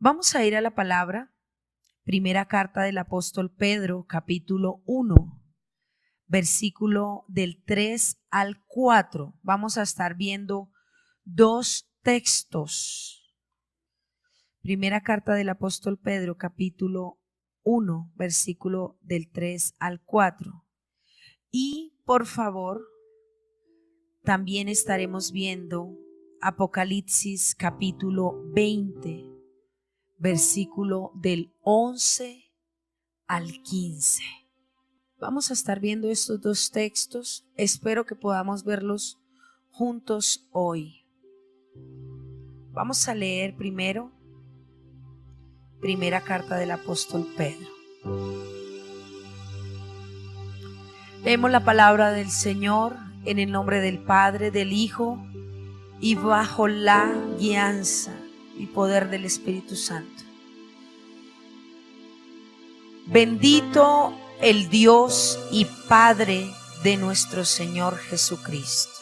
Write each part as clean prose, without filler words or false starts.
Vamos a ir a la palabra, primera carta del apóstol Pedro, capítulo 1, versículo del 3 al 4. Vamos a estar viendo dos textos. Primera carta del apóstol Pedro, capítulo 1, versículo del 3 al 4. Y por favor, también estaremos viendo Apocalipsis capítulo 20, versículo del 11 al 15. Vamos a estar viendo estos dos textos. Espero que podamos verlos juntos hoy. Vamos a leer primero primera carta del apóstol Pedro. Leemos la palabra del Señor en el nombre del Padre, del Hijo y bajo la guianza y poder del Espíritu Santo. Bendito el Dios y Padre de nuestro Señor Jesucristo,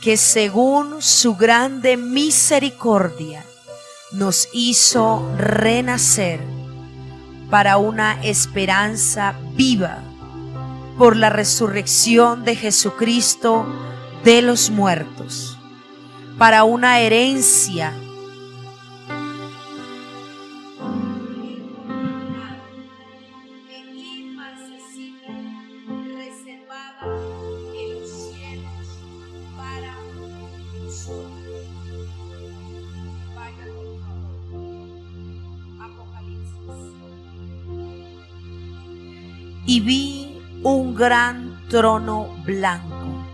que según su grande misericordia nos hizo renacer para una esperanza viva por la resurrección de Jesucristo de los muertos, para una herencia reservada en los cielos para nosotros. Vaya por favor. Apocalipsis. Y vi un gran trono blanco,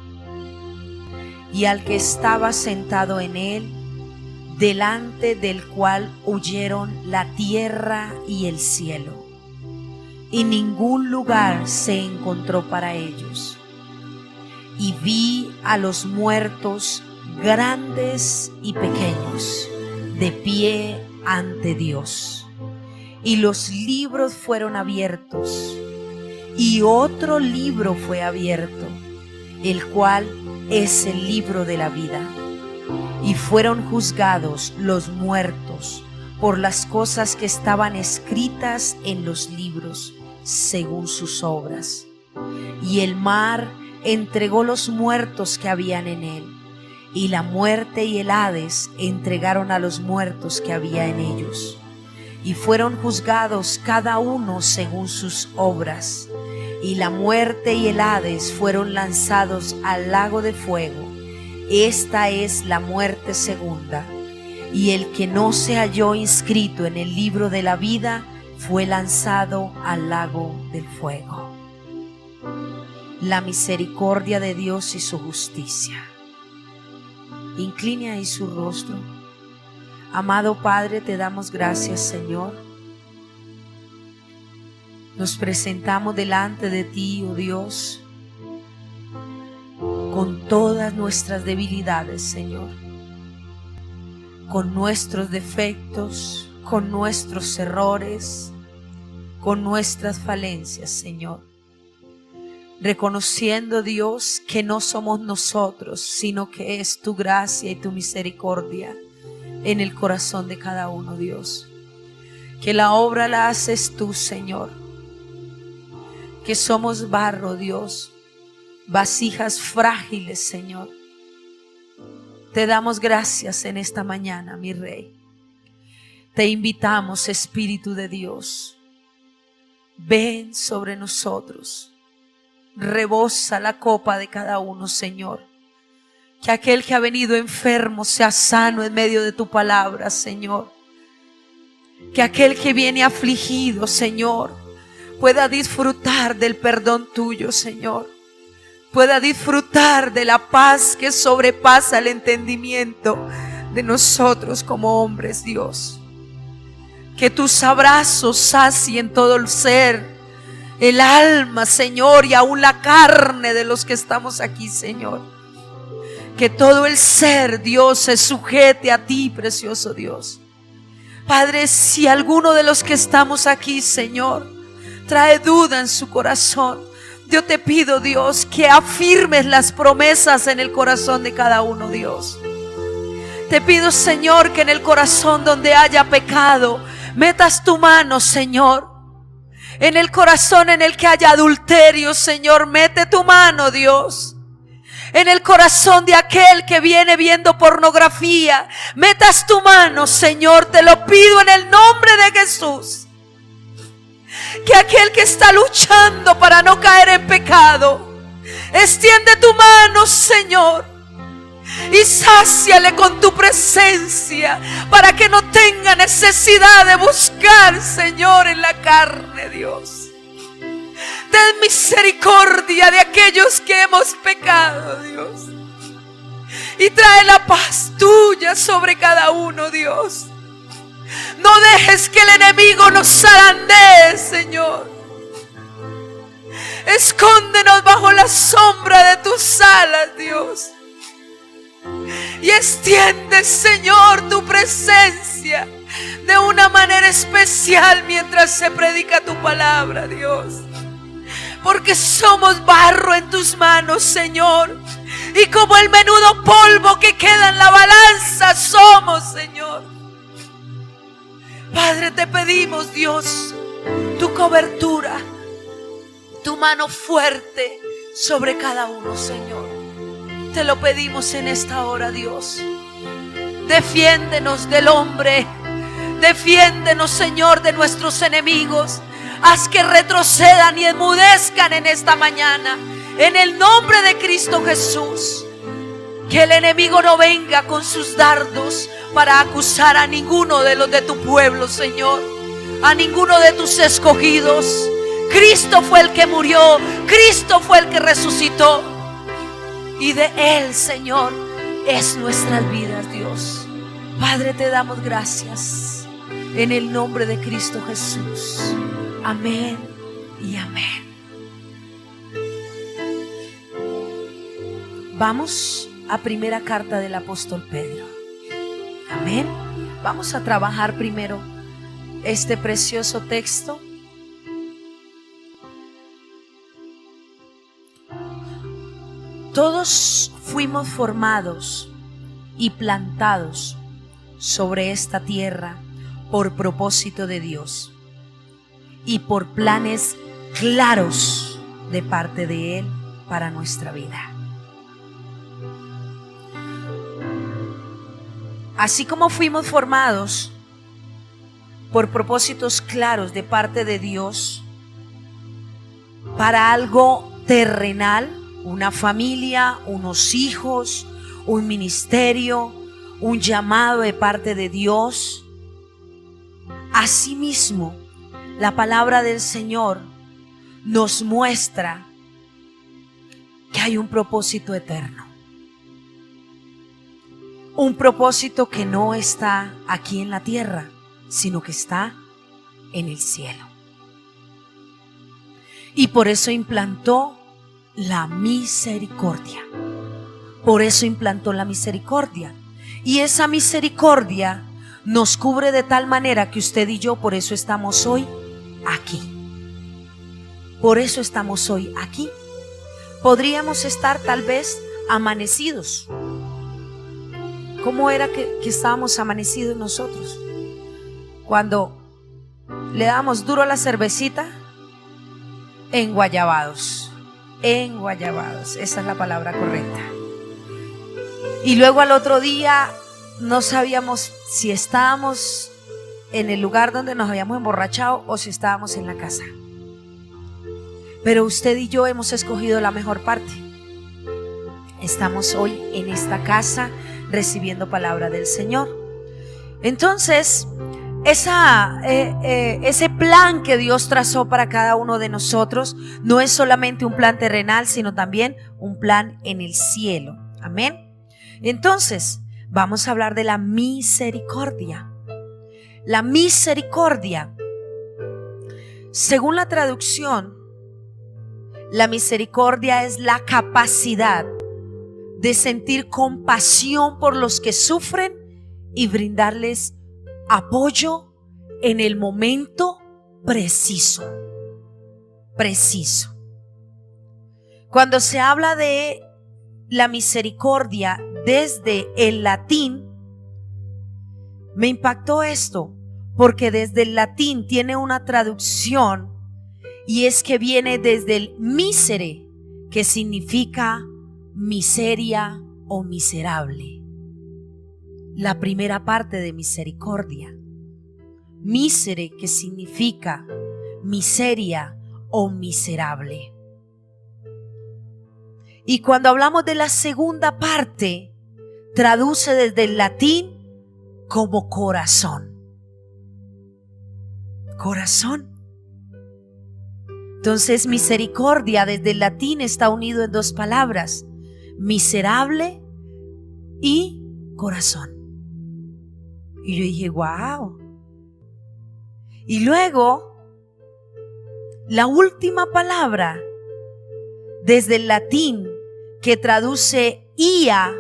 y al que estaba sentado en él, delante del cual huyeron la tierra y el cielo, y ningún lugar se encontró para ellos. Y vi a los muertos, grandes y pequeños, de pie ante Dios, y los libros fueron abiertos. Y otro libro fue abierto, el cual es el libro de la vida. Y fueron juzgados los muertos por las cosas que estaban escritas en los libros, según sus obras. Y el mar entregó los muertos que habían en él, y la muerte y el Hades entregaron a los muertos que había en ellos. Y fueron juzgados cada uno según sus obras. Y la muerte y el Hades fueron lanzados al lago de fuego. Esta es la muerte segunda. Y el que no se halló inscrito en el libro de la vida fue lanzado al lago del fuego. La misericordia de Dios y su justicia. Incline ahí su rostro. Amado Padre, te damos gracias, Señor. Nos presentamos delante de ti, oh Dios, con todas nuestras debilidades, Señor, con nuestros defectos, con nuestros errores, con nuestras falencias, Señor, reconociendo, Dios, que no somos nosotros, sino que es tu gracia y tu misericordia en el corazón de cada uno, Dios, que la obra la haces tú, Señor, que somos barro, Dios, vasijas frágiles, Señor. Te damos gracias en esta mañana, mi Rey. Te invitamos, Espíritu de Dios, ven sobre nosotros, rebosa la copa de cada uno, Señor. Que aquel que ha venido enfermo sea sano en medio de tu palabra, Señor. Que aquel que viene afligido, Señor, pueda disfrutar del perdón tuyo, Señor. Pueda disfrutar de la paz que sobrepasa el entendimiento de nosotros como hombres, Dios. Que tus abrazos sacien todo el ser, el alma, Señor, y aún la carne de los que estamos aquí, Señor. Que todo el ser, Dios, se sujete a ti, precioso Dios. Padre, si alguno de los que estamos aquí, Señor, trae duda en su corazón, yo te pido, Dios, que afirmes las promesas en el corazón de cada uno, Dios. Te pido, Señor, que en el corazón donde haya pecado, metas tu mano, Señor. En el corazón en el que haya adulterio, Señor, mete tu mano, Dios. En el corazón de aquel que viene viendo pornografía, metas tu mano, Señor. Te lo pido en el nombre de Jesús. Que aquel que está luchando para no caer en pecado, extiende tu mano, Señor, y sáciale con tu presencia, para que no tenga necesidad de buscar, Señor, en la carne, Dios. Ten misericordia de aquellos que hemos pecado, Dios, y trae la paz tuya sobre cada uno, Dios. No dejes que el enemigo nos zarandee, Señor. Escóndenos bajo la sombra de tus alas, Dios. Y extiende, Señor, tu presencia de una manera especial mientras se predica tu palabra, Dios. Porque somos barro en tus manos, Señor. Y como el menudo polvo que queda en la balanza somos, Señor. Padre, te pedimos, Dios, tu cobertura, tu mano fuerte sobre cada uno, Señor. Te lo pedimos en esta hora, Dios. Defiéndenos del hombre. Defiéndenos, Señor, de nuestros enemigos. Haz que retrocedan y enmudezcan en esta mañana, en el nombre de Cristo Jesús. Que el enemigo no venga con sus dardos para acusar a ninguno de los de tu pueblo, Señor, a ninguno de tus escogidos. Cristo fue el que murió, Cristo fue el que resucitó, y de Él, Señor, es nuestras vidas, Dios. Padre, te damos gracias en el nombre de Cristo Jesús. Amén y amén. Vamos a primera carta del apóstol Pedro. Amén. Vamos a trabajar primero este precioso texto. Todos fuimos formados y plantados sobre esta tierra por propósito de Dios y por planes claros de parte de Él para nuestra vida. Así como fuimos formados por propósitos claros de parte de Dios para algo terrenal, una familia, unos hijos, un ministerio, un llamado de parte de Dios, asimismo, la palabra del Señor nos muestra que hay un propósito eterno. Un propósito que no está aquí en la tierra, sino que está en el cielo. Y por eso implantó la misericordia. Por eso implantó la misericordia. Y esa misericordia nos cubre de tal manera que usted y yo por eso estamos hoy aquí. Por eso estamos hoy aquí. Podríamos estar tal vez amanecidos. ¿Cómo era que estábamos amanecidos nosotros? Cuando le damos duro a la cervecita, enguayabados. Enguayabados, esa es la palabra correcta. Y luego al otro día no sabíamos si estábamos en el lugar donde nos habíamos emborrachado o si estábamos en la casa. Pero usted y yo hemos escogido la mejor parte. Estamos hoy en esta casa recibiendo palabra del Señor. Entonces, ese plan que Dios trazó para cada uno de nosotros no es solamente un plan terrenal, sino también un plan en el cielo. Amén. Entonces, vamos a hablar de la misericordia. La misericordia, según la traducción, la misericordia es la capacidad de sentir compasión por los que sufren y brindarles apoyo en el momento preciso. Preciso. Cuando se habla de la misericordia desde el latín, Me impactó esto porque desde el latín tiene una traducción y es que viene desde el misere, que significa miseria o miserable. La primera parte de misericordia. Misere, que significa miseria o miserable. Y cuando hablamos de la segunda parte, traduce desde el latín como corazón. Corazón. Entonces, misericordia desde el latín está unido en dos palabras: miserable y corazón. Y yo dije, wow. Y luego, la última palabra desde el latín que traduce ia,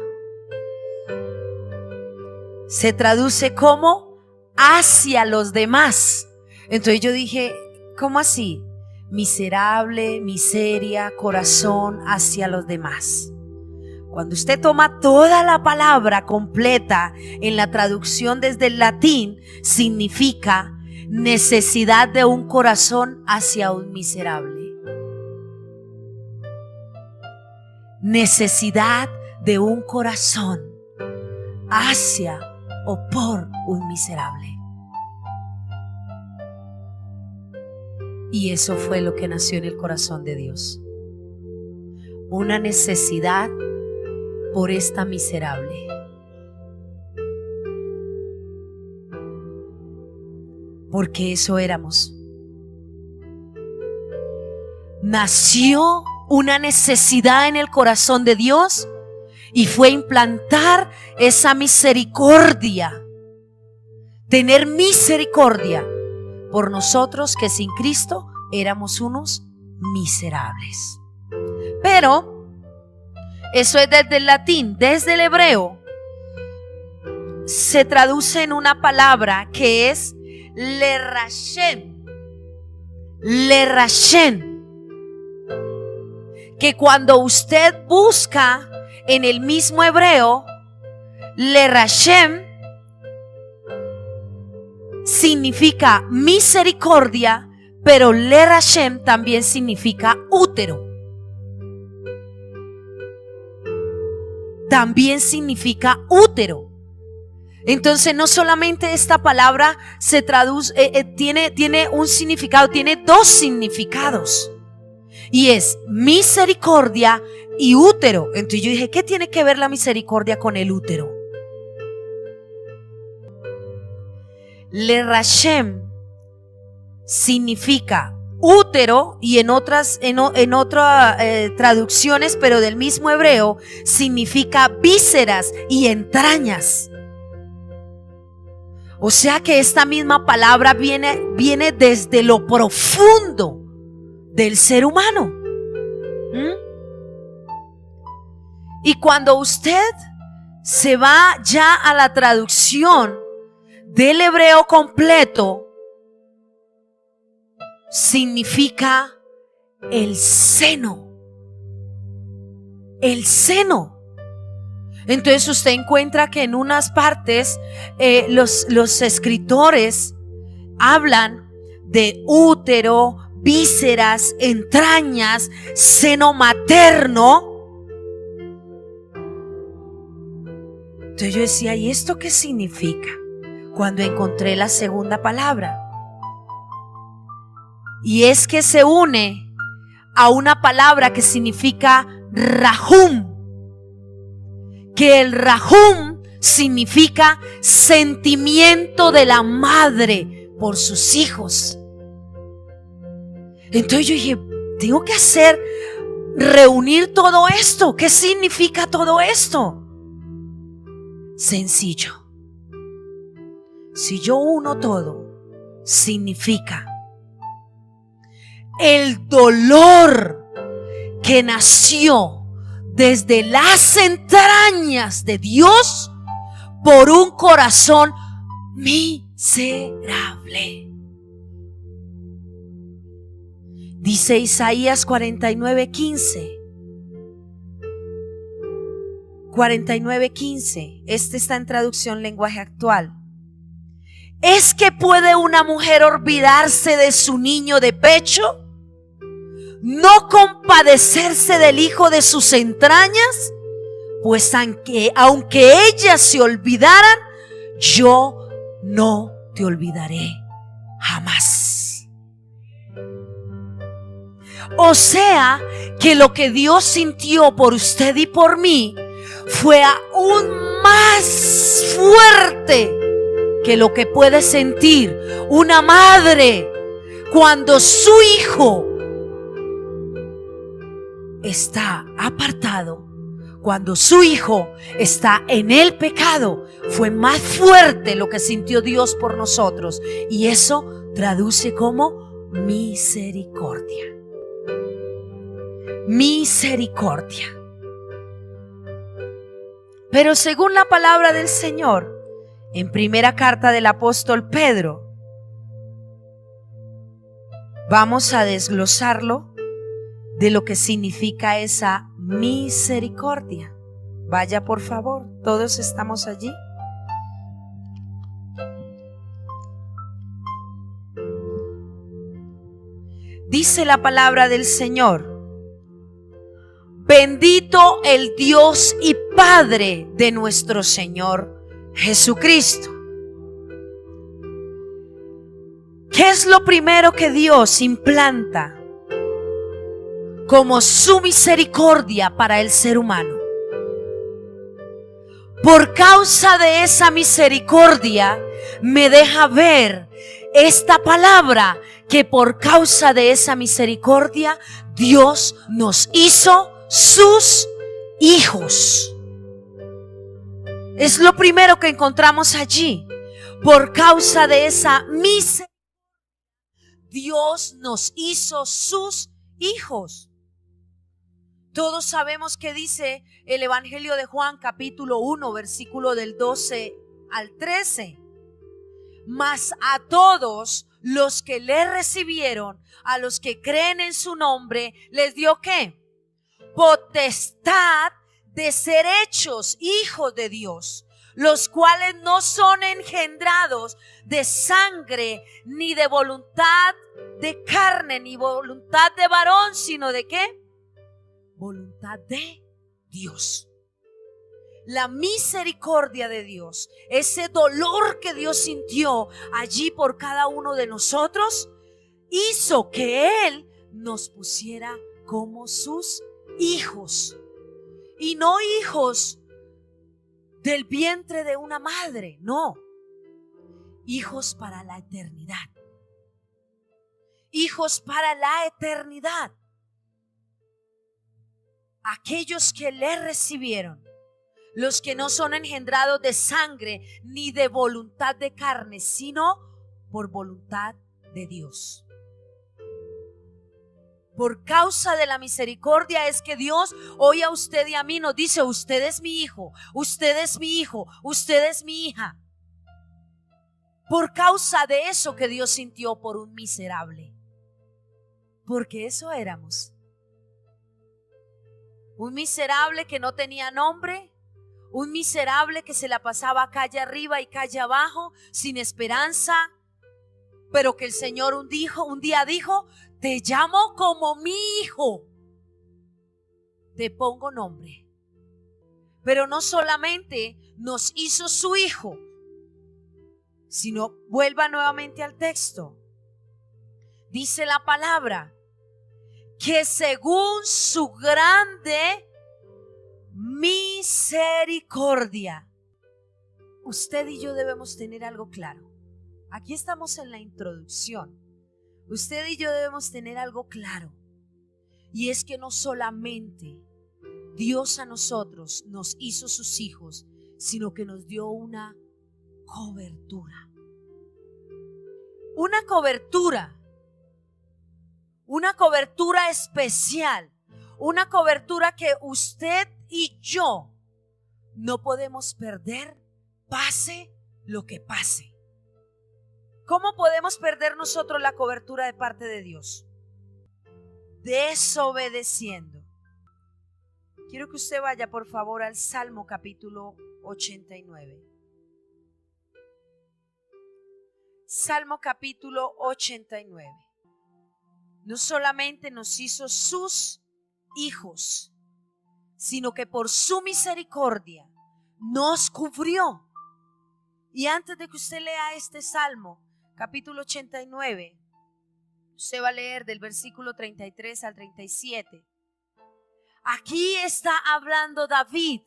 se traduce como hacia los demás. Entonces yo dije, ¿cómo así? Miserable, miseria, corazón, hacia los demás. Cuando usted toma toda la palabra completa en la traducción desde el latín, significa necesidad de un corazón hacia un miserable. Necesidad de un corazón hacia o por un miserable. Y eso fue lo que nació en el corazón de Dios. Una necesidad por esta miserable. Porque eso éramos. Nació una necesidad en el corazón de Dios y fue implantar esa misericordia. Tener misericordia por nosotros que sin Cristo éramos unos miserables. Pero eso es desde el latín. Desde el hebreo se traduce en una palabra que es lerashem. Lerashem, que cuando usted busca en el mismo hebreo, lerashem significa misericordia, pero lerashem también significa útero. También significa útero. Entonces no solamente esta palabra se traduce, tiene un significado, tiene dos significados. Y es misericordia y útero. Entonces yo dije, ¿qué tiene que ver la misericordia con el útero? Lerashem significa útero y en otras traducciones, pero del mismo hebreo, significa vísceras y entrañas. O sea que esta misma palabra viene desde lo profundo del ser humano. Y cuando usted se va ya a la traducción del hebreo completo, significa el seno. El seno. Entonces usted encuentra que en unas partes los escritores hablan de útero, vísceras, entrañas, seno materno. Entonces yo decía, ¿y esto qué significa? Cuando encontré la segunda palabra. Y es que se une a una palabra que significa rahum. Que el rahum significa sentimiento de la madre por sus hijos. Entonces yo dije, tengo que reunir todo esto. ¿Qué significa todo esto? Sencillo. Si yo uno todo, significa el dolor que nació desde las entrañas de Dios por un corazón miserable. Dice Isaías 49:15. 49:15. Este está en traducción lenguaje actual. ¿Es que puede una mujer olvidarse de su niño de pecho? ¿No compadecerse del hijo de sus entrañas? Pues aunque ellas se olvidaran, yo no te olvidaré jamás. O sea, que lo que Dios sintió por usted y por mí fue aún más fuerte que lo que puede sentir una madre cuando su hijo está apartado, cuando su hijo está en el pecado. Fue más fuerte lo que sintió Dios por nosotros, y eso traduce como misericordia. Misericordia. Pero según la palabra del Señor, en primera carta del apóstol Pedro, vamos a desglosarlo de lo que significa esa misericordia. Vaya, por favor, todos estamos allí. Dice la palabra del Señor: bendito el Dios y Padre de nuestro Señor Jesucristo. ¿Qué es lo primero que Dios implanta como su misericordia para el ser humano? Por causa de esa misericordia me deja ver esta palabra, que por causa de esa misericordia Dios nos hizo sus hijos. Es lo primero que encontramos allí. Por causa de esa misericordia Dios nos hizo sus hijos. Todos sabemos que dice el Evangelio de Juan capítulo 1 versículo del 12 al 13. Mas a todos los que le recibieron, a los que creen en su nombre, les dio ¿qué? Potestad de ser hechos hijos de Dios, los cuales no son engendrados de sangre, ni de voluntad de carne, ni voluntad de varón, sino de ¿qué? Voluntad de Dios. La misericordia de Dios, ese dolor que Dios sintió allí por cada uno de nosotros, hizo que Él nos pusiera como sus hijos. Y no hijos del vientre de una madre, no. Hijos para la eternidad. Hijos para la eternidad. Aquellos que le recibieron, los que no son engendrados de sangre ni de voluntad de carne, sino por voluntad de Dios. Por causa de la misericordia es que Dios hoy a usted y a mí nos dice: usted es mi hijo, usted es mi hijo, usted es mi hija. Por causa de eso que Dios sintió por un miserable. Porque eso éramos. Un miserable que no tenía nombre. Un miserable que se la pasaba calle arriba y calle abajo, sin esperanza. Pero que el Señor un día dijo: te llamo como mi hijo, te pongo nombre. Pero no solamente nos hizo su hijo, sino, vuelva nuevamente al texto, dice la palabra que según su grande misericordia. Usted y yo debemos tener algo claro. Aquí estamos en la introducción. Usted y yo debemos tener algo claro, y es que no solamente Dios a nosotros nos hizo sus hijos, sino que nos dio una cobertura. Una cobertura especial, una cobertura que usted y yo no podemos perder, pase lo que pase. ¿Cómo podemos perder nosotros la cobertura de parte de Dios? Desobedeciendo. Quiero que usted vaya por favor al Salmo capítulo 89. Salmo capítulo 89. No solamente nos hizo sus hijos, sino que por su misericordia nos cubrió. Y antes de que usted lea este Salmo, capítulo 89, usted va a leer del versículo 33 al 37. Aquí está hablando David.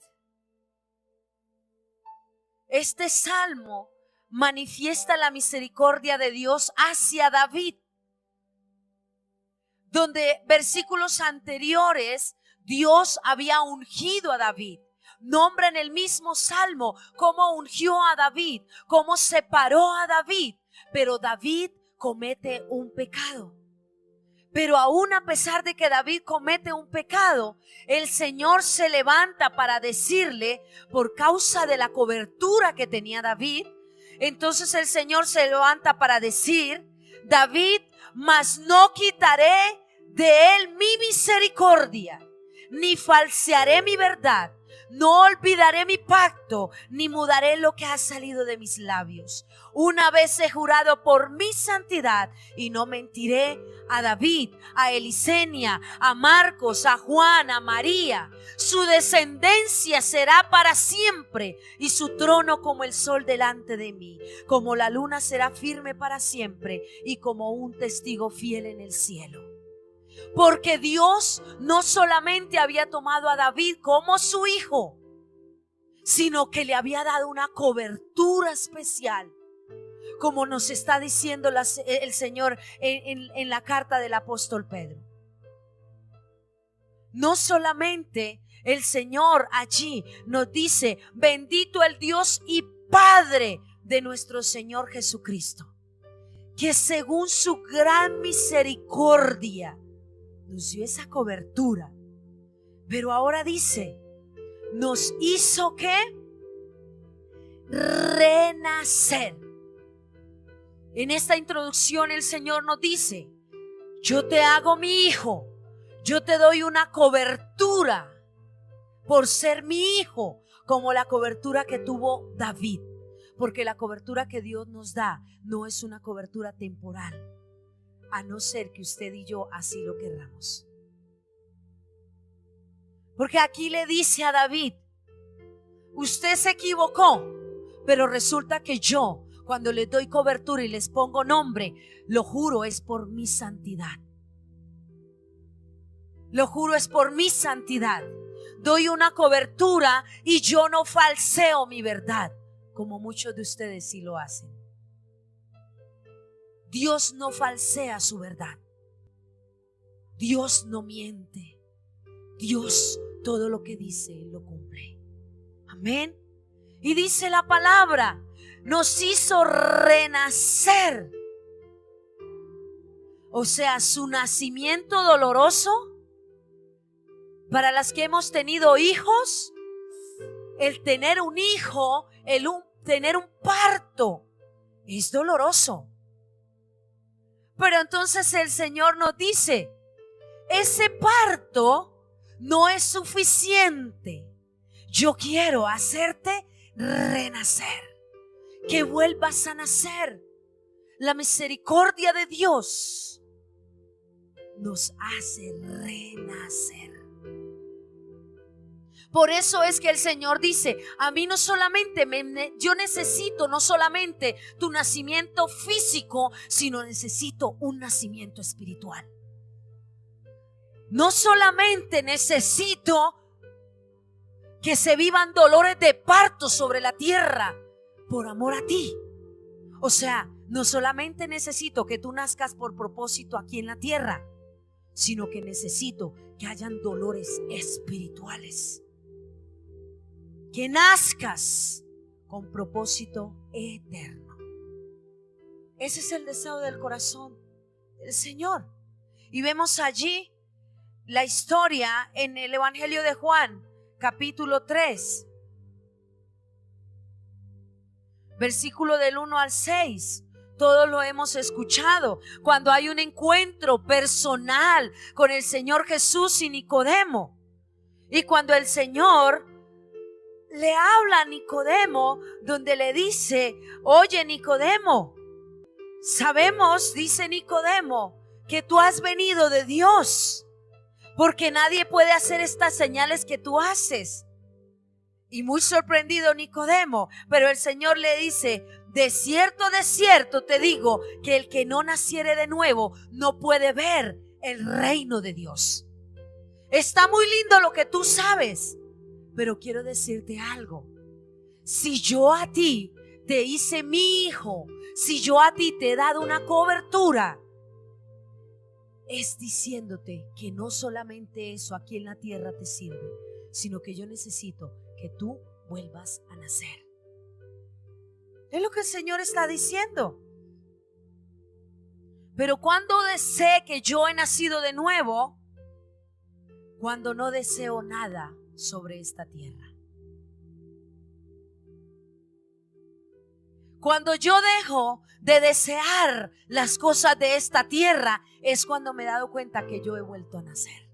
Este Salmo manifiesta la misericordia de Dios hacia David, donde versículos anteriores Dios había ungido a David. Nombra en el mismo Salmo cómo ungió a David, cómo separó a David, pero David comete un pecado. Pero aún a pesar de que David comete un pecado, el Señor se levanta para decirle, por causa de la cobertura que tenía David, entonces el Señor se levanta para decir: David, mas no quitaré de él mi misericordia, ni falsearé mi verdad, no olvidaré mi pacto, ni mudaré lo que ha salido de mis labios. Una vez he jurado por mi santidad y no mentiré a David, a Elisenia, a Marcos, a Juan, a María. Su descendencia será para siempre y su trono como el sol delante de mí. Como la luna será firme para siempre y como un testigo fiel en el cielo. Porque Dios no solamente había tomado a David como su hijo, sino que le había dado una cobertura especial, como nos está diciendo el Señor en la carta del apóstol Pedro. No solamente el Señor allí nos dice: bendito el Dios y Padre de nuestro Señor Jesucristo, que según su gran misericordia nos dio esa cobertura, pero ahora dice: nos hizo ¿qué? Renacer. En esta introducción el Señor nos dice: yo te hago mi hijo, yo te doy una cobertura por ser mi hijo, como la cobertura que tuvo David, porque la cobertura que Dios nos da no es una cobertura temporal, a no ser que usted y yo así lo querramos. Porque aquí le dice a David: usted se equivocó, pero resulta que yo, cuando les doy cobertura y les pongo nombre, lo juro es por mi santidad. Lo juro es por mi santidad. Doy una cobertura y yo no falseo mi verdad, como muchos de ustedes sí lo hacen. Dios no falsea su verdad. Dios no miente. Dios todo lo que dice Él lo cumple. Amén. Y dice la palabra: nos hizo renacer. O sea, su nacimiento doloroso, para las que hemos tenido hijos, el tener un hijo, tener un parto, es doloroso. Pero entonces el Señor nos dice: ese parto no es suficiente. Yo quiero hacerte renacer, que vuelvas a nacer. La misericordia de Dios nos hace renacer. Por eso es que el Señor dice: a mí no solamente yo necesito no solamente tu nacimiento físico, sino necesito un nacimiento espiritual. No solamente necesito que se vivan dolores de parto sobre la tierra por amor a ti. O sea, no solamente necesito que tú nazcas por propósito aquí en la tierra, sino que necesito que hayan dolores espirituales. Que nazcas con propósito eterno. Ese es el deseo del corazón del Señor. Y vemos allí la historia en el Evangelio de Juan, capítulo 3, versículo del 1 al 6. Todos lo hemos escuchado, cuando hay un encuentro personal con el Señor Jesús y Nicodemo. Y cuando el Señor le habla a Nicodemo, donde le dice: oye, Nicodemo, Sabemos, dice Nicodemo, que tú has venido de Dios, porque nadie puede hacer estas señales que tú haces. Y muy sorprendido Nicodemo, pero el Señor le dice: de cierto te digo, que el que no naciere de nuevo no puede ver el reino de Dios. Está muy lindo lo que tú sabes, pero quiero decirte algo. Si yo a ti te hice mi hijo, si yo a ti te he dado una cobertura, es diciéndote que no solamente eso aquí en la tierra te sirve, sino que yo necesito que tú vuelvas a nacer. Es lo que el Señor está diciendo. Pero cuando sé que yo he nacido de nuevo, cuando no deseo nada sobre esta tierra. Cuando yo dejo de desear las cosas de esta tierra, es cuando me he dado cuenta que yo he vuelto a nacer.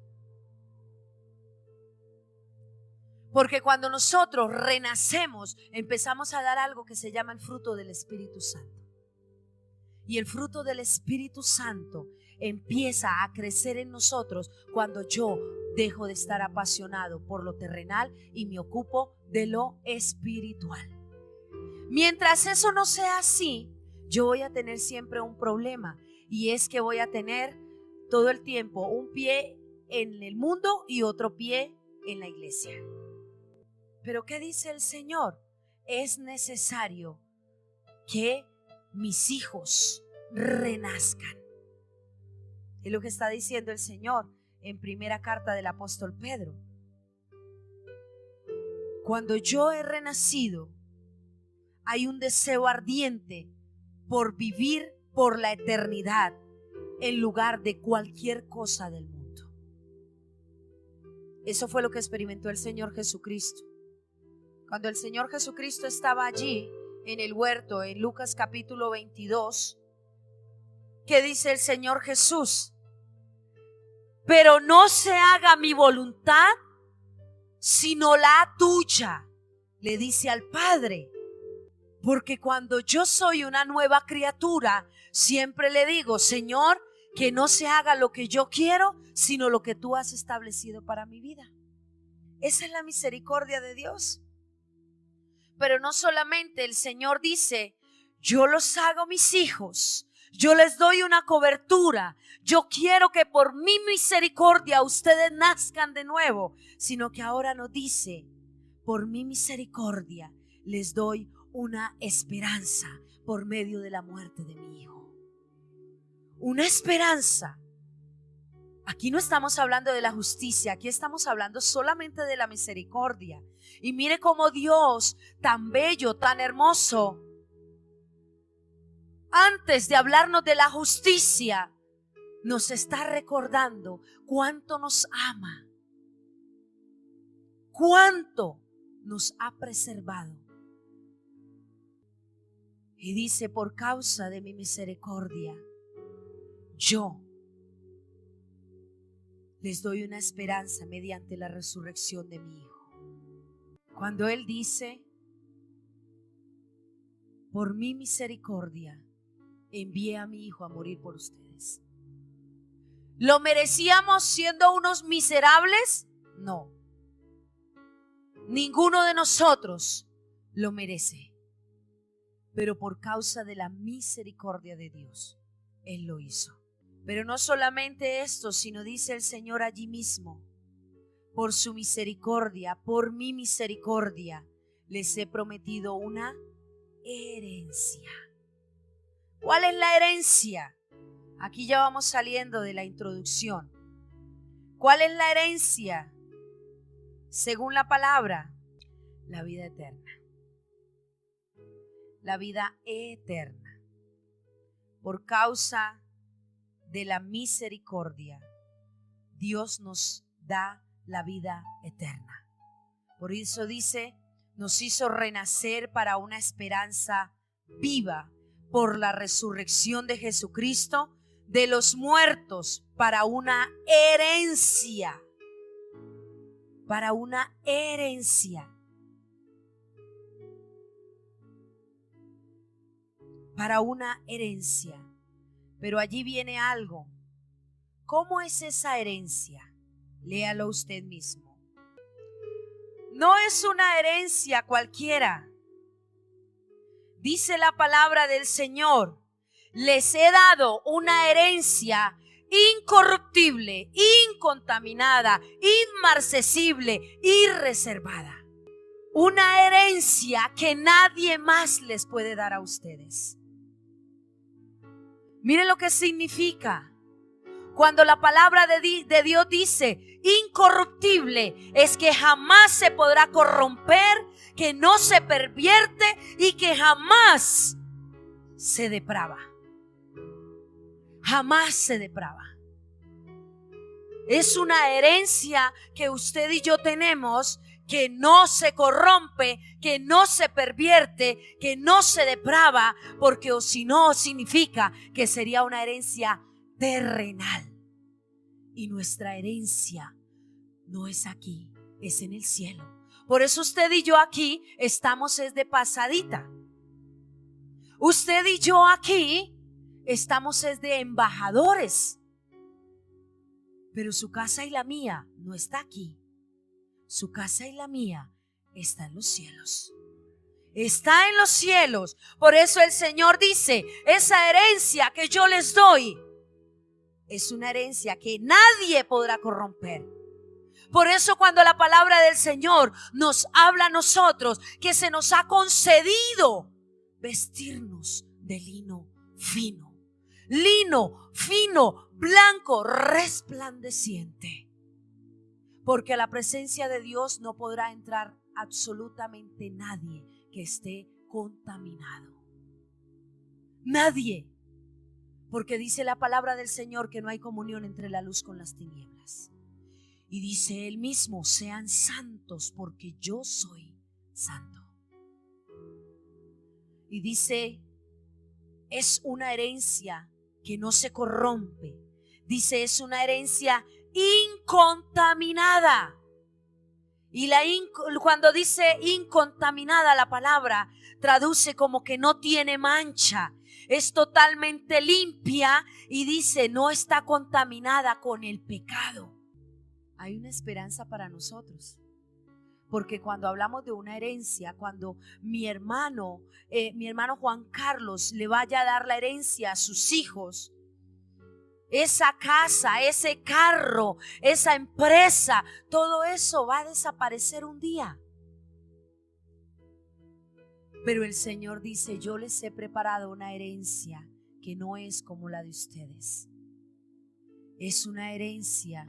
Porque cuando nosotros renacemos, empezamos a dar algo que se llama el fruto del Espíritu Santo. Y el fruto del Espíritu Santo empieza a crecer en nosotros cuando yo dejo de estar apasionado por lo terrenal y me ocupo de lo espiritual. Mientras eso no sea así, yo voy a tener siempre un problema, y es que voy a tener todo el tiempo un pie en el mundo y otro pie en la iglesia. Pero ¿qué dice el Señor? Es necesario que mis hijos renazcan. Es lo que está diciendo el Señor en primera carta del apóstol Pedro. Cuando yo he renacido, hay un deseo ardiente por vivir por la eternidad en lugar de cualquier cosa del mundo. Eso fue lo que experimentó el Señor Jesucristo. Cuando el Señor Jesucristo estaba allí en el huerto, en Lucas capítulo 22, ¿qué dice el Señor Jesús? Pero no se haga mi voluntad, sino la tuya, le dice al Padre. Porque cuando yo soy una nueva criatura, siempre le digo: Señor, que no se haga lo que yo quiero, sino lo que tú has establecido para mi vida. Esa es la misericordia de Dios. Pero no solamente el Señor dice: yo los hago mis hijos, yo les doy una cobertura, yo quiero que por mi misericordia ustedes nazcan de nuevo, sino que ahora nos dice: por mi misericordia les doy una esperanza por medio de la muerte de mi hijo. Una esperanza. Aquí no estamos hablando de la justicia, aquí estamos hablando solamente de la misericordia. Y mire cómo Dios, tan bello, tan hermoso, antes de hablarnos de la justicia, nos está recordando cuánto nos ama, cuánto nos ha preservado. Y dice: por causa de mi misericordia, yo les doy una esperanza mediante la resurrección de mi hijo. Cuando Él dice: por mi misericordia, envié a mi hijo a morir por ustedes. ¿Lo merecíamos siendo unos miserables? No. Ninguno de nosotros lo merece. Pero por causa de la misericordia de Dios, Él lo hizo. Pero no solamente esto, sino dice el Señor allí mismo: por su misericordia, por mi misericordia, les he prometido una herencia. ¿Cuál es la herencia? Aquí ya vamos saliendo de la introducción. ¿Cuál es la herencia? Según la palabra, la vida eterna. La vida eterna. Por causa de la misericordia, Dios nos da la vida eterna. Por eso dice: nos hizo renacer para una esperanza viva por la resurrección de Jesucristo de los muertos, para una herencia. Para una herencia. para una herencia. Pero allí viene algo. ¿Cómo es esa herencia? Léalo usted mismo. No es una herencia cualquiera. Dice la palabra del Señor: les he dado una herencia incorruptible, incontaminada, inmarcesible y reservada. Una herencia que nadie más les puede dar a ustedes. Miren lo que significa. Cuando la palabra de Dios dice incorruptible, es que jamás se podrá corromper, que no se pervierte y que jamás se deprava. Jamás se deprava. Es una herencia que usted y yo tenemos, que no se corrompe, que no se pervierte, que no se deprava, porque o si no significa que sería una herencia terrenal. Y nuestra herencia no es aquí, es en el cielo. Por eso usted y yo aquí estamos es de pasadita. Usted y yo aquí estamos es de embajadores. Pero su casa y la mía no está aquí. Su casa y la mía está en los cielos. Está en los cielos. Por eso el Señor dice: esa herencia que yo les doy es una herencia que nadie podrá corromper. Por eso cuando la palabra del Señor nos habla a nosotros que se nos ha concedido vestirnos de lino fino, blanco, resplandeciente. Porque a la presencia de Dios no podrá entrar absolutamente nadie que esté contaminado. Nadie. Porque dice la palabra del Señor que no hay comunión entre la luz con las tinieblas. Y dice Él mismo: sean santos porque yo soy santo. Y dice: es una herencia que no se corrompe. Dice: es una herencia incontaminada. Y cuando dice incontaminada, la palabra traduce como que no tiene mancha. Es totalmente limpia y dice: no está contaminada con el pecado. Hay una esperanza para nosotros. Porque cuando hablamos de una herencia, cuando mi hermano Juan Carlos le vaya a dar la herencia a sus hijos, esa casa, ese carro, esa empresa, todo eso va a desaparecer un día. Pero el Señor dice: yo les he preparado una herencia que no es como la de ustedes. Es una herencia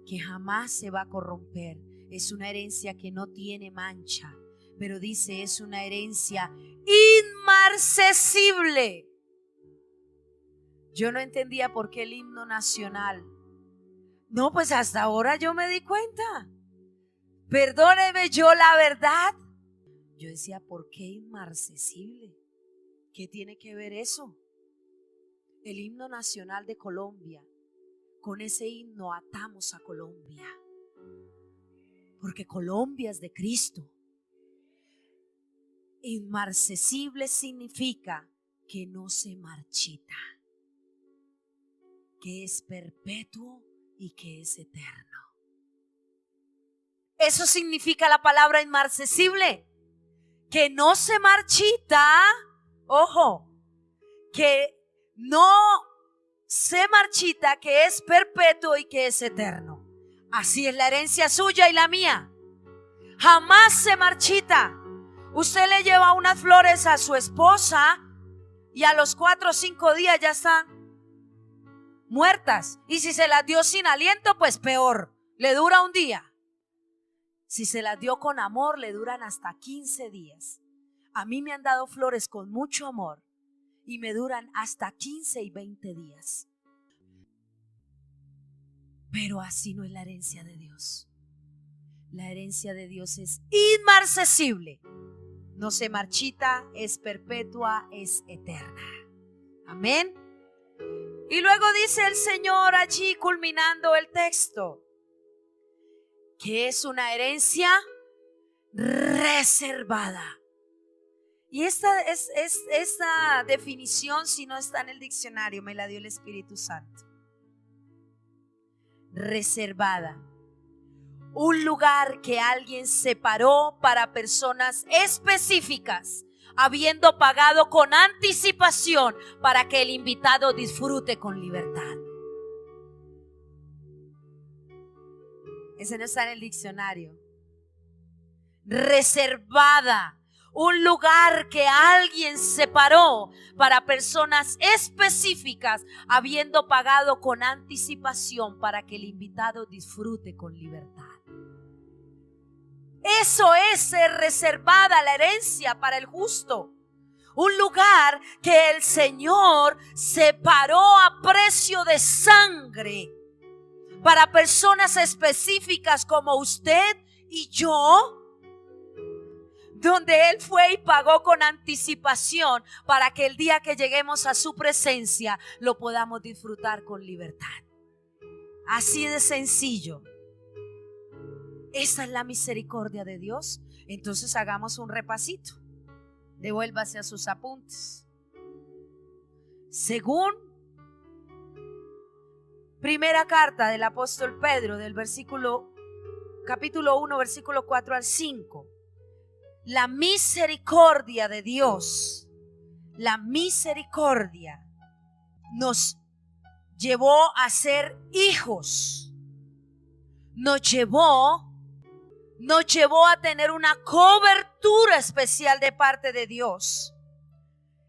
que jamás se va a corromper. Es una herencia que no tiene mancha. Pero dice: es una herencia inmarcesible. Yo no entendía por qué el himno nacional. No, pues hasta ahora yo me di cuenta. Perdóneme, yo la verdad. Yo decía: ¿por qué inmarcesible? ¿Qué tiene que ver eso? El himno nacional de Colombia. Con ese himno atamos a Colombia. Porque Colombia es de Cristo. Inmarcesible significa que no se marchita, que es perpetuo y que es eterno. Eso significa la palabra inmarcesible, que no se marchita. Ojo, que no se marchita, que es perpetuo y que es eterno. Así es la herencia suya y la mía. Jamás se marchita. Usted le lleva unas flores a su esposa y a los 4 o 5 días ya están muertas. Y si se las dio sin aliento, pues peor, le dura un día. Si se las dio con amor, le duran hasta 15 días. A mí me han dado flores con mucho amor y me duran hasta 15 y 20 días. Pero así no es la herencia de Dios. La herencia de Dios es inmarcesible. No se marchita, es perpetua, es eterna. Amén. Y luego dice el Señor allí, culminando el texto, que es una herencia reservada. Y esta definición, si no está en el diccionario, me la dio el Espíritu Santo. Reservada. Un lugar que alguien separó para personas específicas, habiendo pagado con anticipación para que el invitado disfrute con libertad. Ese no está en el diccionario. Reservada. Un lugar que alguien separó para personas específicas, habiendo pagado con anticipación para que el invitado disfrute con libertad. Eso es ser reservada, la herencia para el justo. Un lugar que el Señor separó a precio de sangre para personas específicas como usted y yo, donde Él fue y pagó con anticipación para que el día que lleguemos a su presencia lo podamos disfrutar con libertad. Así de sencillo. Esa es la misericordia de Dios. Entonces hagamos un repasito. Devuélvase a sus apuntes. Según primera carta del apóstol Pedro, del capítulo 1, versículo 4 al 5. La misericordia de Dios, la misericordia nos llevó a ser hijos, nos llevó a tener una cobertura especial de parte de Dios.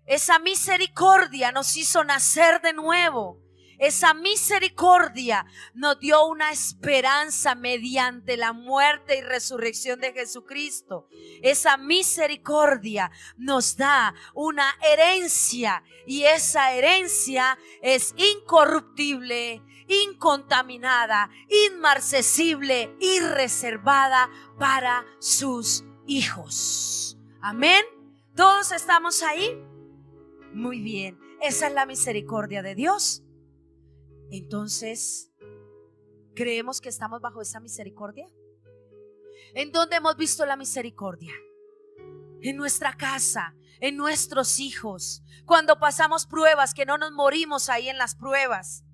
Esa misericordia nos hizo nacer de nuevo. Esa misericordia nos dio una esperanza mediante la muerte y resurrección de Jesucristo. Esa misericordia nos da una herencia, y esa herencia es incorruptible, incontaminada, inmarcesible y reservada para sus hijos. Amén. ¿Todos estamos ahí? Muy bien. Esa es la misericordia de Dios. Entonces, ¿creemos que estamos bajo esa misericordia? ¿En dónde hemos visto la misericordia? En nuestra casa, en nuestros hijos, cuando pasamos pruebas, que no nos morimos ahí en las pruebas.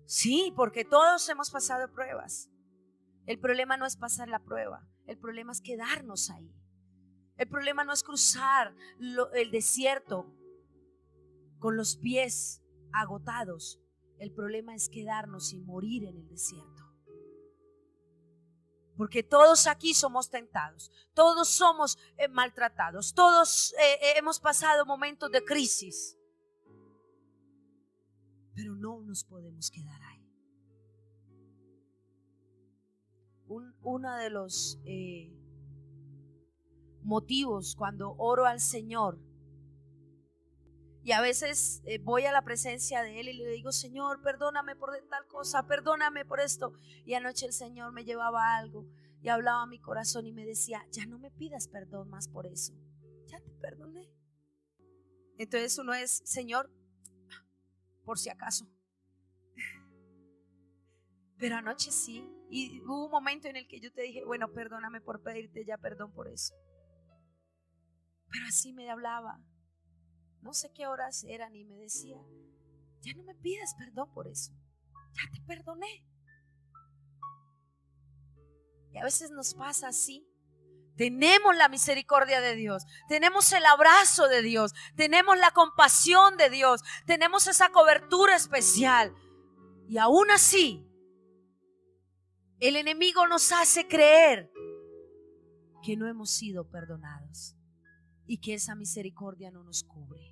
Sí, porque todos hemos pasado pruebas. El problema no es pasar la prueba, el problema es quedarnos ahí. El problema no es cruzar el desierto con los pies agotados. El problema es quedarnos y morir en el desierto. Porque todos aquí somos tentados, todos somos maltratados, todos hemos pasado momentos de crisis. Pero no nos podemos quedar ahí. Uno de los motivos cuando oro al Señor, y a veces voy a la presencia de Él y le digo: Señor, perdóname por tal cosa, perdóname por esto. Y anoche el Señor me llevaba algo y hablaba a mi corazón y me decía: ya no me pidas perdón más por eso, ya te perdoné. Entonces uno es: Señor, por si acaso. Pero anoche sí, y hubo un momento en el que yo te dije: bueno, perdóname por pedirte ya perdón por eso. Pero así me hablaba. No sé qué horas eran y me decía: ya no me pidas perdón por eso, ya te perdoné. Y a veces nos pasa así. Tenemos la misericordia de Dios, tenemos el abrazo de Dios, tenemos la compasión de Dios, tenemos esa cobertura especial. Y aún así, el enemigo nos hace creer que no hemos sido perdonados y que esa misericordia no nos cubre.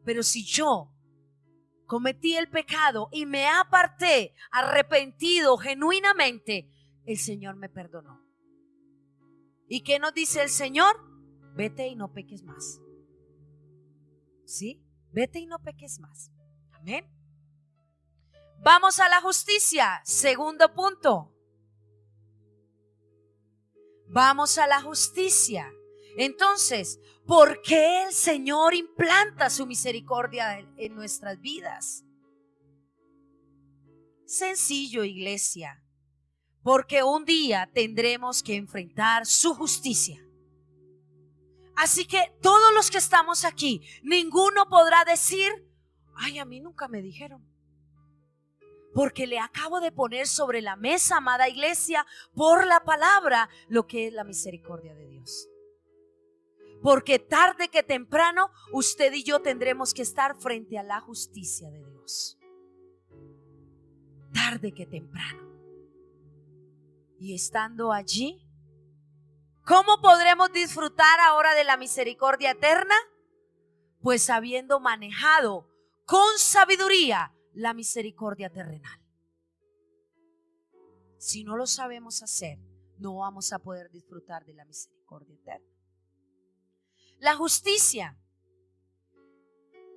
Pero si yo cometí el pecado y me aparté, arrepentido genuinamente, el Señor me perdonó. ¿Y qué nos dice el Señor? Vete y no peques más. ¿Sí? Vete y no peques más. Amén. Vamos a la justicia. Segundo punto. Vamos a la justicia. Entonces, ¿por qué el Señor implanta su misericordia en nuestras vidas? Sencillo, iglesia. Porque un día tendremos que enfrentar su justicia. Así que todos los que estamos aquí, ninguno podrá decir, ay, a mí nunca me dijeron. Porque le acabo de poner sobre la mesa, amada iglesia, por la palabra, lo que es la misericordia de Dios. Porque tarde que temprano, usted y yo tendremos que estar frente a la justicia de Dios. Tarde que temprano. Y estando allí, ¿cómo podremos disfrutar ahora de la misericordia eterna? Pues habiendo manejado con sabiduría la misericordia terrenal. Si no lo sabemos hacer, no vamos a poder disfrutar de la misericordia eterna. La justicia.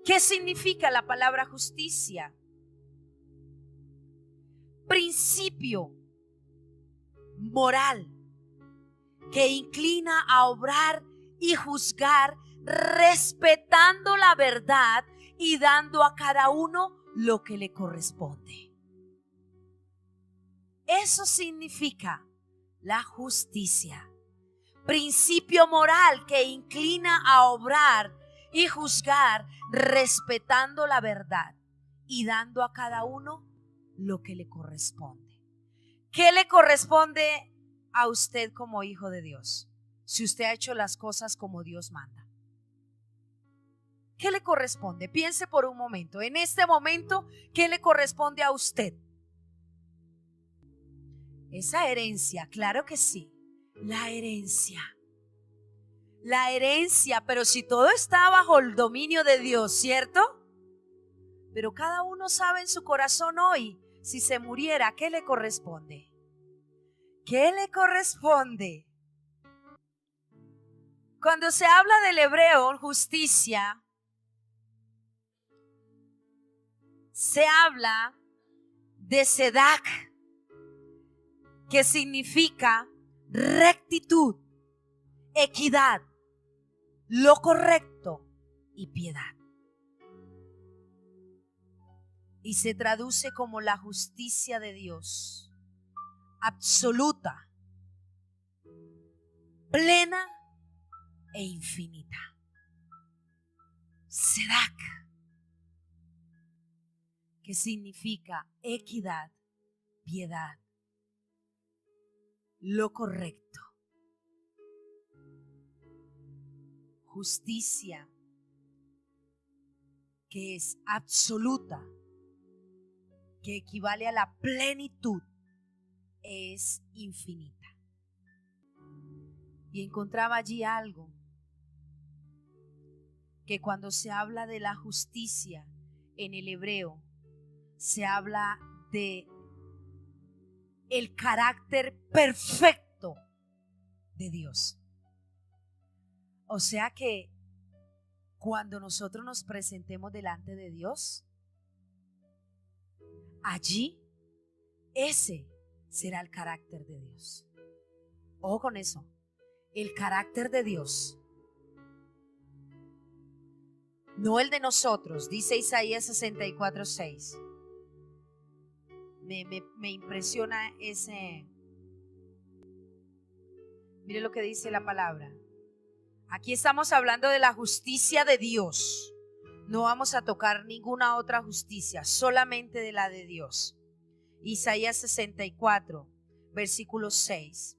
¿Qué significa la palabra justicia? Principio moral que inclina a obrar y juzgar respetando la verdad y dando a cada uno lo que le corresponde. Eso significa la justicia. Principio moral que inclina a obrar y juzgar respetando la verdad y dando a cada uno lo que le corresponde. ¿Qué le corresponde a usted como hijo de Dios? Si usted ha hecho las cosas como Dios manda. ¿Qué le corresponde? Piense por un momento. En este momento, ¿qué le corresponde a usted? Esa herencia, claro que sí. La herencia. La herencia, pero si todo está bajo el dominio de Dios, ¿cierto? Pero cada uno sabe en su corazón hoy, si se muriera, ¿qué le corresponde? ¿Qué le corresponde? Cuando se habla del hebreo, justicia, se habla de sedak, que significa rectitud, equidad, lo correcto y piedad. Y se traduce como la justicia de Dios, absoluta, plena e infinita. Sedak, que significa equidad, piedad, lo correcto. Justicia, que es absoluta, que equivale a la plenitud, es infinita. Y encontraba allí algo, que cuando se habla de la justicia en el hebreo, se habla de el carácter perfecto de Dios. O sea que cuando nosotros nos presentemos delante de Dios, allí ese será el carácter de Dios. Ojo con eso, el carácter de Dios, no el de nosotros. Dice Isaías 64:6. Me impresiona ese. Mire lo que dice la palabra. Aquí estamos hablando de la justicia de Dios. No vamos a tocar ninguna otra justicia, solamente de la de Dios. Isaías 64, versículo 6.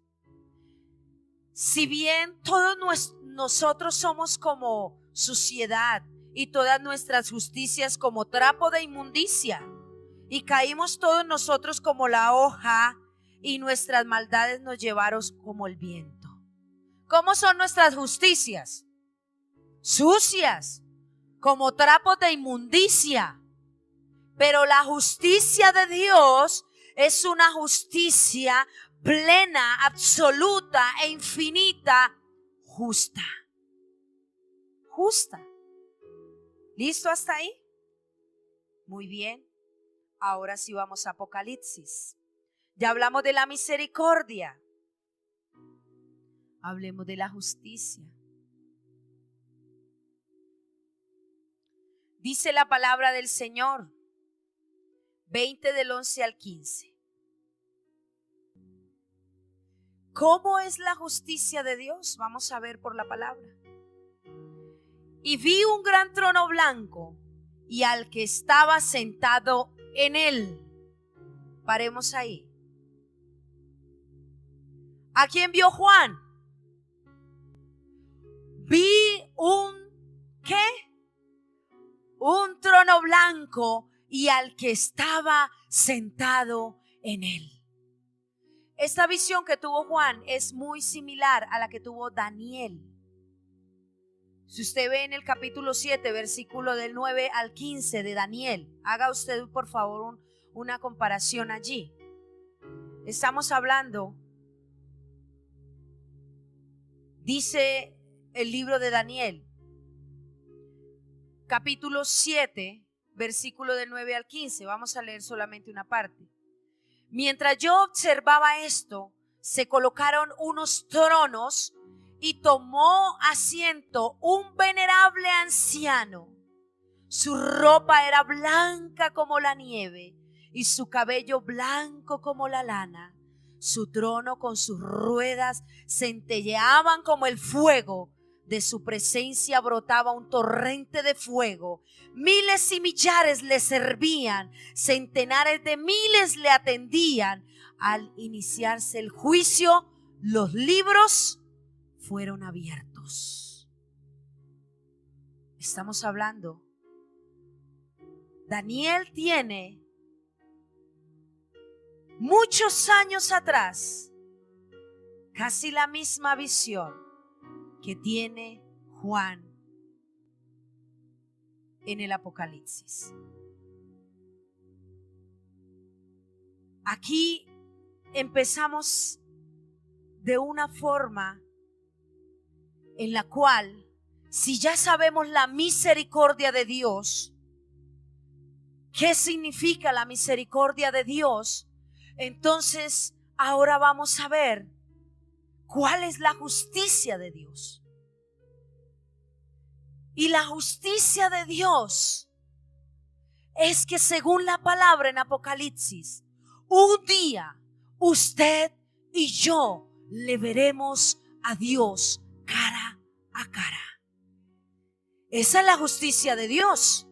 Si bien todos nosotros somos como suciedad y todas nuestras justicias como trapo de inmundicia, y caímos todos nosotros como la hoja, y nuestras maldades nos llevaron como el viento. ¿Cómo son nuestras justicias? Sucias, como trapos de inmundicia. Pero la justicia de Dios es una justicia plena, absoluta e infinita, justa. Justa. ¿Listo hasta ahí? Muy bien. Ahora sí vamos a Apocalipsis. Ya hablamos de la misericordia. Hablemos de la justicia. Dice la palabra del Señor, 20 del 11 al 15. ¿Cómo es la justicia de Dios? Vamos a ver por la palabra. y vi un gran trono blanco y al que estaba sentado en él. Paremos ahí. ¿A quién vio Juan? Vi ¿qué? Un trono blanco y al que estaba sentado en él. Esta visión que tuvo Juan es muy similar a la que tuvo Daniel. Si usted ve en el capítulo 7, versículo del 9 al 15 de Daniel, haga usted por favor una comparación allí. Estamos hablando, dice el libro de Daniel, capítulo 7, versículo del 9 al 15. Vamos a leer solamente una parte. Mientras yo observaba esto, se colocaron unos tronos y tomó asiento un venerable anciano. Su ropa era blanca como la nieve y su cabello blanco como la lana. Su trono con sus ruedas centelleaban como el fuego. De su presencia brotaba un torrente de fuego. Miles y millares le servían, centenares de miles le atendían. Al iniciarse el juicio, los libros fueron abiertos. Estamos hablando, Daniel tiene muchos años atrás casi la misma visión que tiene Juan en el Apocalipsis. Aquí empezamos de una forma en la cual, si ya sabemos la misericordia de Dios, ¿qué significa la misericordia de Dios? Entonces ahora vamos a ver cuál es la justicia de Dios. Y la justicia de Dios es que, según la palabra en Apocalipsis, un día usted y yo le veremos a Dios cara a cara. Esa es la justicia de Dios.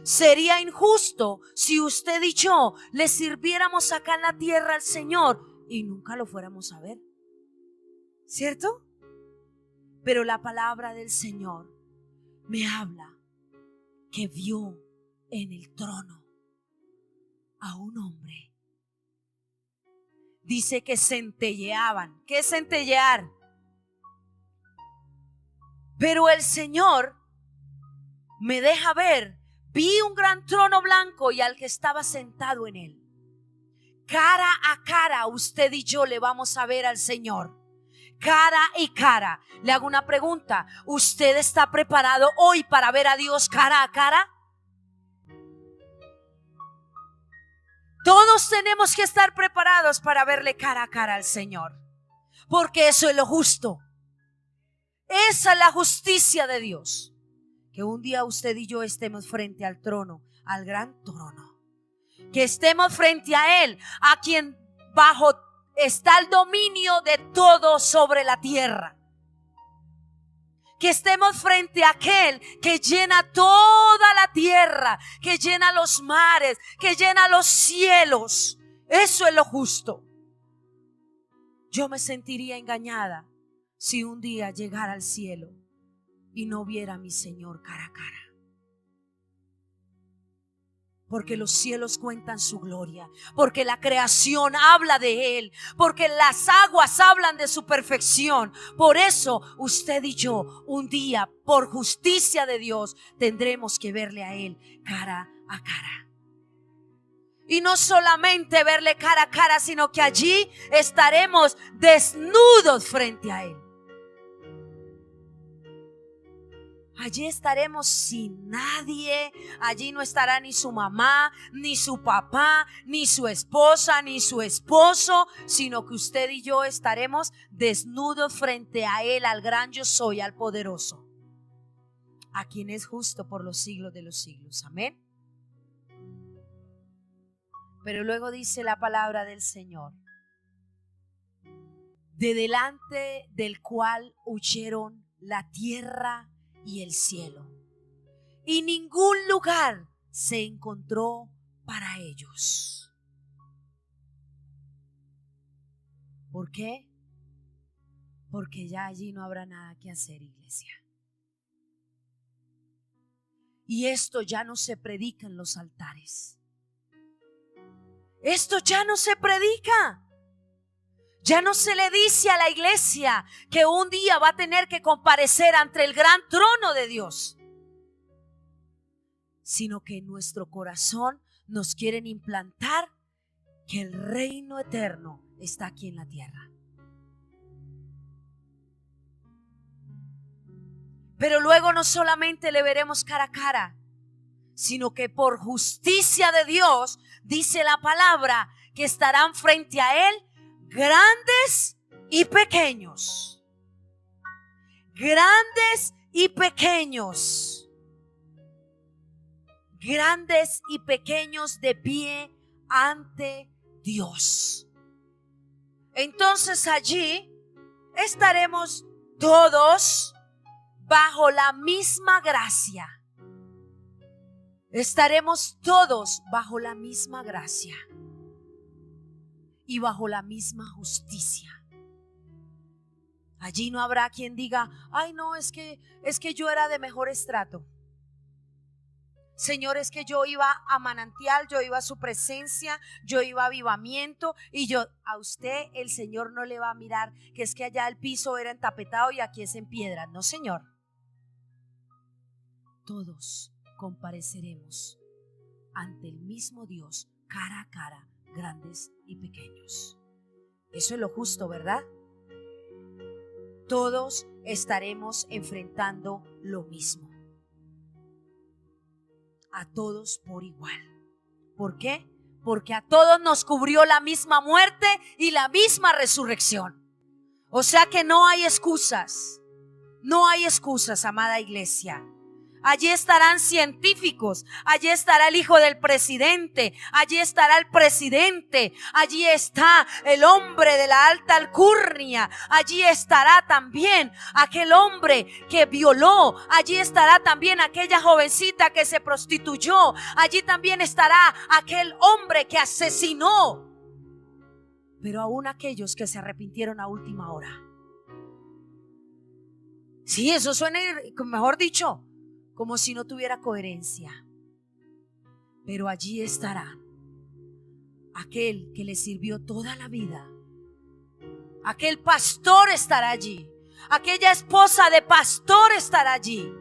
Sería injusto si usted y yo le sirviéramos acá en la tierra al Señor y nunca lo fuéramos a ver, ¿cierto? Pero la palabra del Señor me habla que vio en el trono a un hombre. Dice que centelleaban. ¿Qué es centellear? Pero el Señor me deja ver, vi un gran trono blanco y al que estaba sentado en él. Cara a cara usted y yo le vamos a ver al Señor. Cara y cara. Le hago una pregunta. ¿Usted está preparado hoy para ver a Dios cara a cara? Todos tenemos que estar preparados para verle cara a cara al Señor, porque eso es lo justo. Esa es la justicia de Dios. Que un día usted y yo estemos frente al trono, al gran trono. Que estemos frente a Él, a quien bajo está el dominio de todo sobre la tierra. Que estemos frente a aquel que llena toda la tierra, que llena los mares, que llena los cielos. Eso es lo justo. Yo me sentiría engañada si un día llegara al cielo y no viera a mi Señor cara a cara. Porque los cielos cuentan su gloria, porque la creación habla de Él, porque las aguas hablan de su perfección. Por eso usted y yo un día, por justicia de Dios, tendremos que verle a Él cara a cara. Y no solamente verle cara a cara, sino que allí estaremos desnudos frente a Él. Allí estaremos sin nadie. Allí no estará ni su mamá, ni su papá, ni su esposa, ni su esposo, sino que usted y yo estaremos desnudos frente a Él, al gran yo soy, al poderoso, a quien es justo por los siglos de los siglos. Amén. Pero luego dice la palabra del Señor: de delante del cual huyeron la tierra y el cielo, y ningún lugar se encontró para ellos. ¿Por qué? Porque ya allí no habrá nada que hacer, iglesia. Y esto ya no se predica en los altares. Esto ya no se predica. Ya no se le dice a la iglesia que un día va a tener que comparecer ante el gran trono de Dios, sino que en nuestro corazón nos quieren implantar que el reino eterno está aquí en la tierra. Pero luego no solamente le veremos cara a cara, sino que por justicia de Dios, dice la palabra, que estarán frente a Él grandes y pequeños. Grandes y pequeños. Grandes y pequeños de pie ante Dios. Entonces allí estaremos todos bajo la misma gracia. Estaremos todos bajo la misma gracia y bajo la misma justicia. Allí no habrá quien diga: ay, no, es que yo era de mejor estrato. Señor, es que yo iba a manantial, yo iba a su presencia, yo iba a avivamiento, y a usted el Señor no le va a mirar que es que allá el piso era entapetado y aquí es en piedra. No, Señor. Todos compareceremos ante el mismo Dios cara a cara, grandes y pequeños. Eso es lo justo, ¿verdad? Todos estaremos enfrentando lo mismo. A todos por igual. ¿Por qué? Porque a todos nos cubrió la misma muerte y la misma resurrección. O sea que no hay excusas. No hay excusas, amada iglesia. Allí estarán científicos, allí estará el hijo del presidente, allí estará el presidente, allí está el hombre de la alta alcurnia, allí estará también aquel hombre que violó, allí estará también aquella jovencita que se prostituyó, allí también estará aquel hombre que asesinó, pero aún aquellos que se arrepintieron a última hora. Sí, eso suena, mejor dicho, como si no tuviera coherencia. Pero allí estará aquel que le sirvió toda la vida. Aquel pastor estará allí. Aquella esposa de pastor estará allí.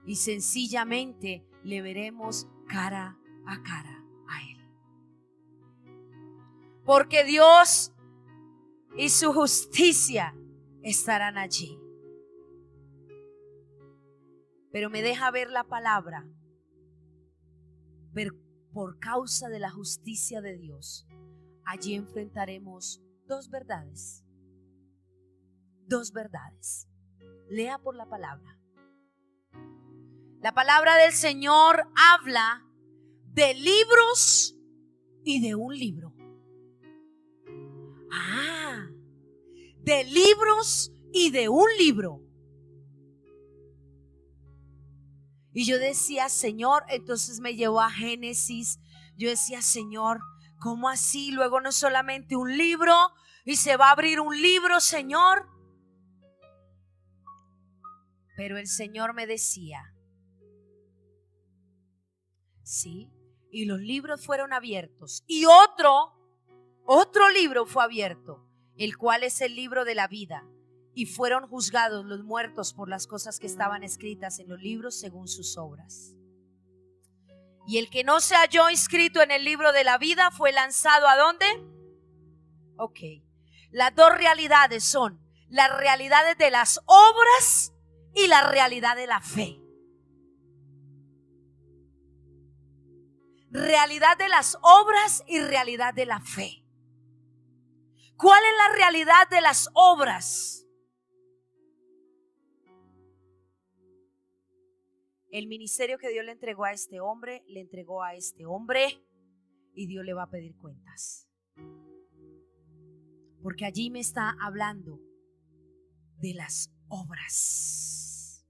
Y sencillamente le veremos cara a cara a Él. Porque Dios y su justicia estarán allí. Pero me deja ver la palabra. Pero por causa de la justicia de Dios, allí enfrentaremos dos verdades. Dos verdades. Lea por la palabra. La palabra del Señor habla de libros y de un libro. De libros y de un libro. Y yo decía, Señor, entonces me llevó a Génesis. Yo decía, Señor, ¿cómo así? Luego no solamente un libro y se va a abrir un libro, Señor. Pero el Señor me decía, sí, y los libros fueron abiertos. Y otro libro fue abierto, el cual es el libro de la vida. Y fueron juzgados los muertos por las cosas que estaban escritas en los libros según sus obras. Y el que no se halló inscrito en el libro de la vida fue lanzado ¿a dónde? Ok. Las dos realidades son las realidades de las obras y la realidad de la fe. Realidad de las obras y realidad de la fe. ¿Cuál es la realidad de las obras? El ministerio que Dios le entregó a este hombre, le entregó a este hombre, y Dios le va a pedir cuentas. Porque allí me está hablando de las obras.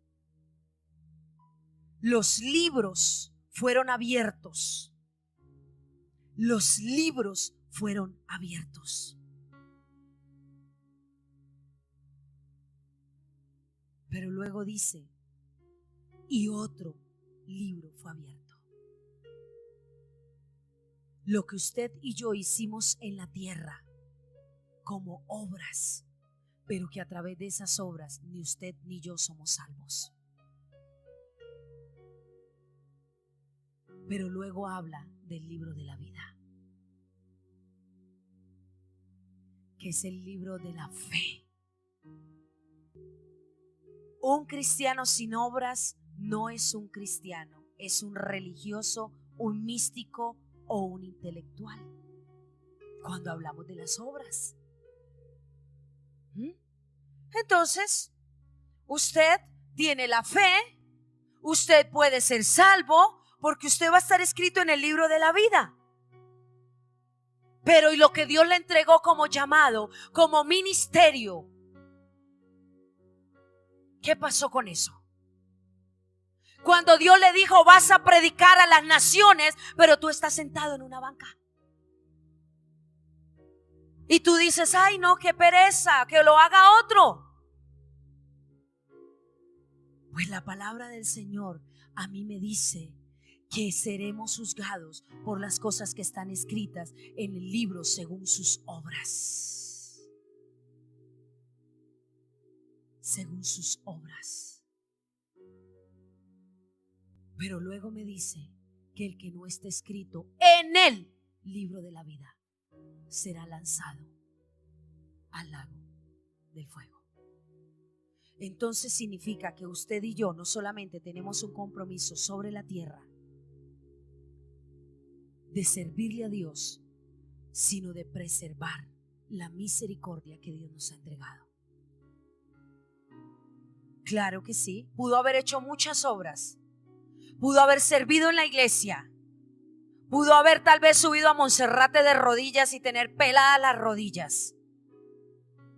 Los libros fueron abiertos. Los libros fueron abiertos. Pero luego dice, y otro libro fue abierto. Lo que usted y yo hicimos en la tierra como obras, pero que a través de esas obras ni usted ni yo somos salvos. Pero luego habla del libro de la vida, que es el libro de la fe. Un cristiano sin obras no es un cristiano, es un religioso, un místico o un intelectual. Cuando hablamos de las obras, entonces usted tiene la fe, usted puede ser salvo porque usted va a estar escrito en el libro de la vida. Pero y lo que Dios le entregó como llamado, como ministerio, ¿qué pasó con eso? Cuando Dios le dijo, vas a predicar a las naciones, pero tú estás sentado en una banca. Y tú dices, ay no, qué pereza, que lo haga otro. Pues la palabra del Señor a mí me dice que seremos juzgados por las cosas que están escritas en el libro según sus obras. Según sus obras. Pero luego me dice que el que no esté escrito en el libro de la vida será lanzado al lago del fuego. Entonces significa que usted y yo no solamente tenemos un compromiso sobre la tierra de servirle a Dios, sino de preservar la misericordia que Dios nos ha entregado. Claro que sí, pudo haber hecho muchas obras, pudo haber servido en la iglesia, pudo haber tal vez subido a Monserrate de rodillas y tener peladas las rodillas.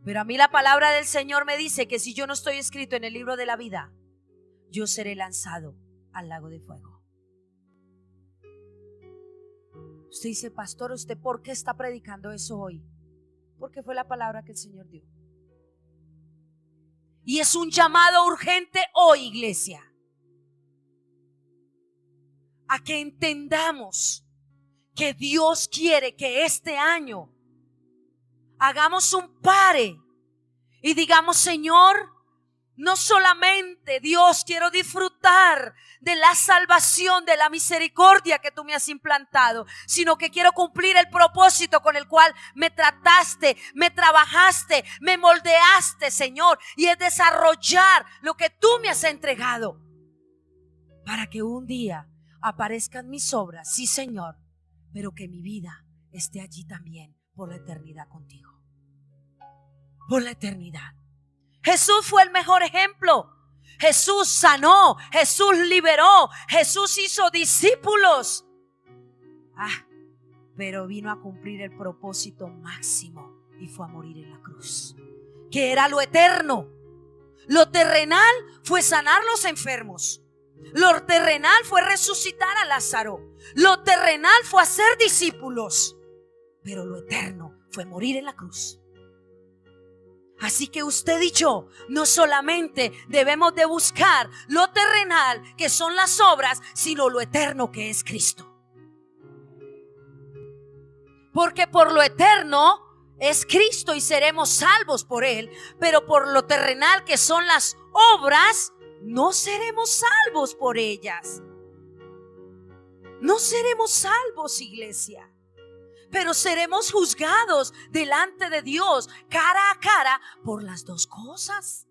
Pero a mí la palabra del Señor me dice que si yo no estoy escrito en el libro de la vida, yo seré lanzado al lago de fuego. Usted dice, pastor, ¿usted por qué está predicando eso hoy? Porque fue la palabra que el Señor dio. Y es un llamado urgente hoy, iglesia, a que entendamos que Dios quiere que este año hagamos un pare y digamos, Señor, no solamente, Dios, quiero disfrutar de la salvación, de la misericordia que tú me has implantado, sino que quiero cumplir el propósito con el cual me trataste, me trabajaste, me moldeaste, Señor, y es desarrollar lo que tú me has entregado para que un día aparezcan mis obras, sí, Señor, pero que mi vida esté allí también por la eternidad contigo. Por la eternidad. Jesús fue el mejor ejemplo. Jesús sanó, Jesús liberó, Jesús hizo discípulos. Pero vino a cumplir el propósito máximo y fue a morir en la cruz, que era lo eterno. Lo terrenal fue sanar los enfermos. Lo terrenal fue resucitar a Lázaro. Lo terrenal fue hacer discípulos. Pero lo eterno fue morir en la cruz. Así que usted y yo no solamente debemos de buscar lo terrenal, que son las obras, sino lo eterno, que es Cristo. Porque por lo eterno es Cristo y seremos salvos por Él, pero por lo terrenal, que son las obras, no seremos salvos por ellas. No seremos salvos, iglesia. Pero seremos juzgados delante de Dios cara a cara por las dos cosas.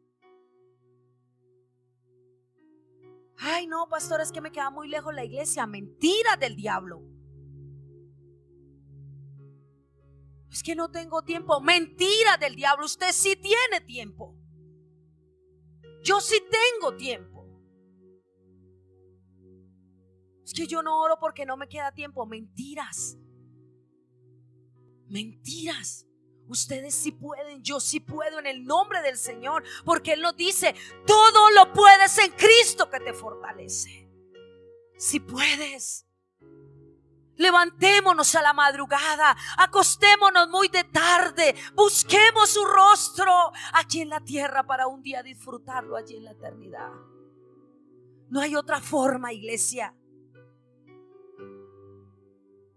Ay, no, pastor, es que me queda muy lejos la iglesia. Mentira del diablo. Es que no tengo tiempo. Mentira del diablo. Usted sí tiene tiempo. Yo sí tengo tiempo. Es que yo no oro porque no me queda tiempo. Mentiras. Mentiras. Ustedes sí pueden, yo sí puedo en el nombre del Señor, porque Él nos dice, todo lo puedes en Cristo que te fortalece. Si puedes. Levantémonos a la madrugada, acostémonos muy de tarde, busquemos su rostro aquí en la tierra para un día disfrutarlo allí en la eternidad. No hay otra forma, iglesia.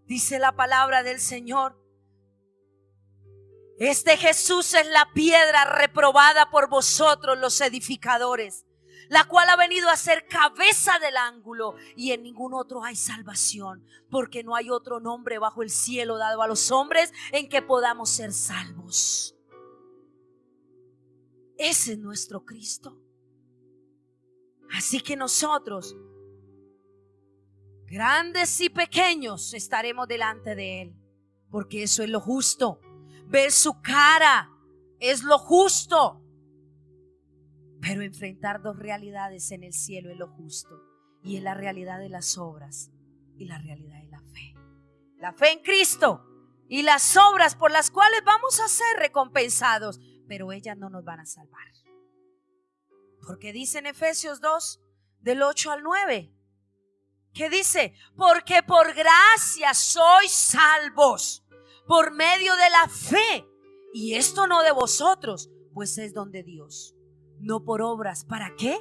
Dice la palabra del Señor: este Jesús es la piedra reprobada por vosotros los edificadores, la cual ha venido a ser cabeza del ángulo, y en ningún otro hay salvación, porque no hay otro nombre bajo el cielo dado a los hombres en que podamos ser salvos. Ese es nuestro Cristo. Así que nosotros, grandes y pequeños, estaremos delante de Él, porque eso es lo justo. Ver su cara es lo justo. Pero enfrentar dos realidades en el cielo es lo justo, y es la realidad de las obras y la realidad de la fe. La fe en Cristo y las obras por las cuales vamos a ser recompensados, pero ellas no nos van a salvar. Porque dice en Efesios 2, del 8 al 9, que dice: porque por gracia sois salvos por medio de la fe, y esto no de vosotros, pues es don de Dios, no por obras. ¿Para qué?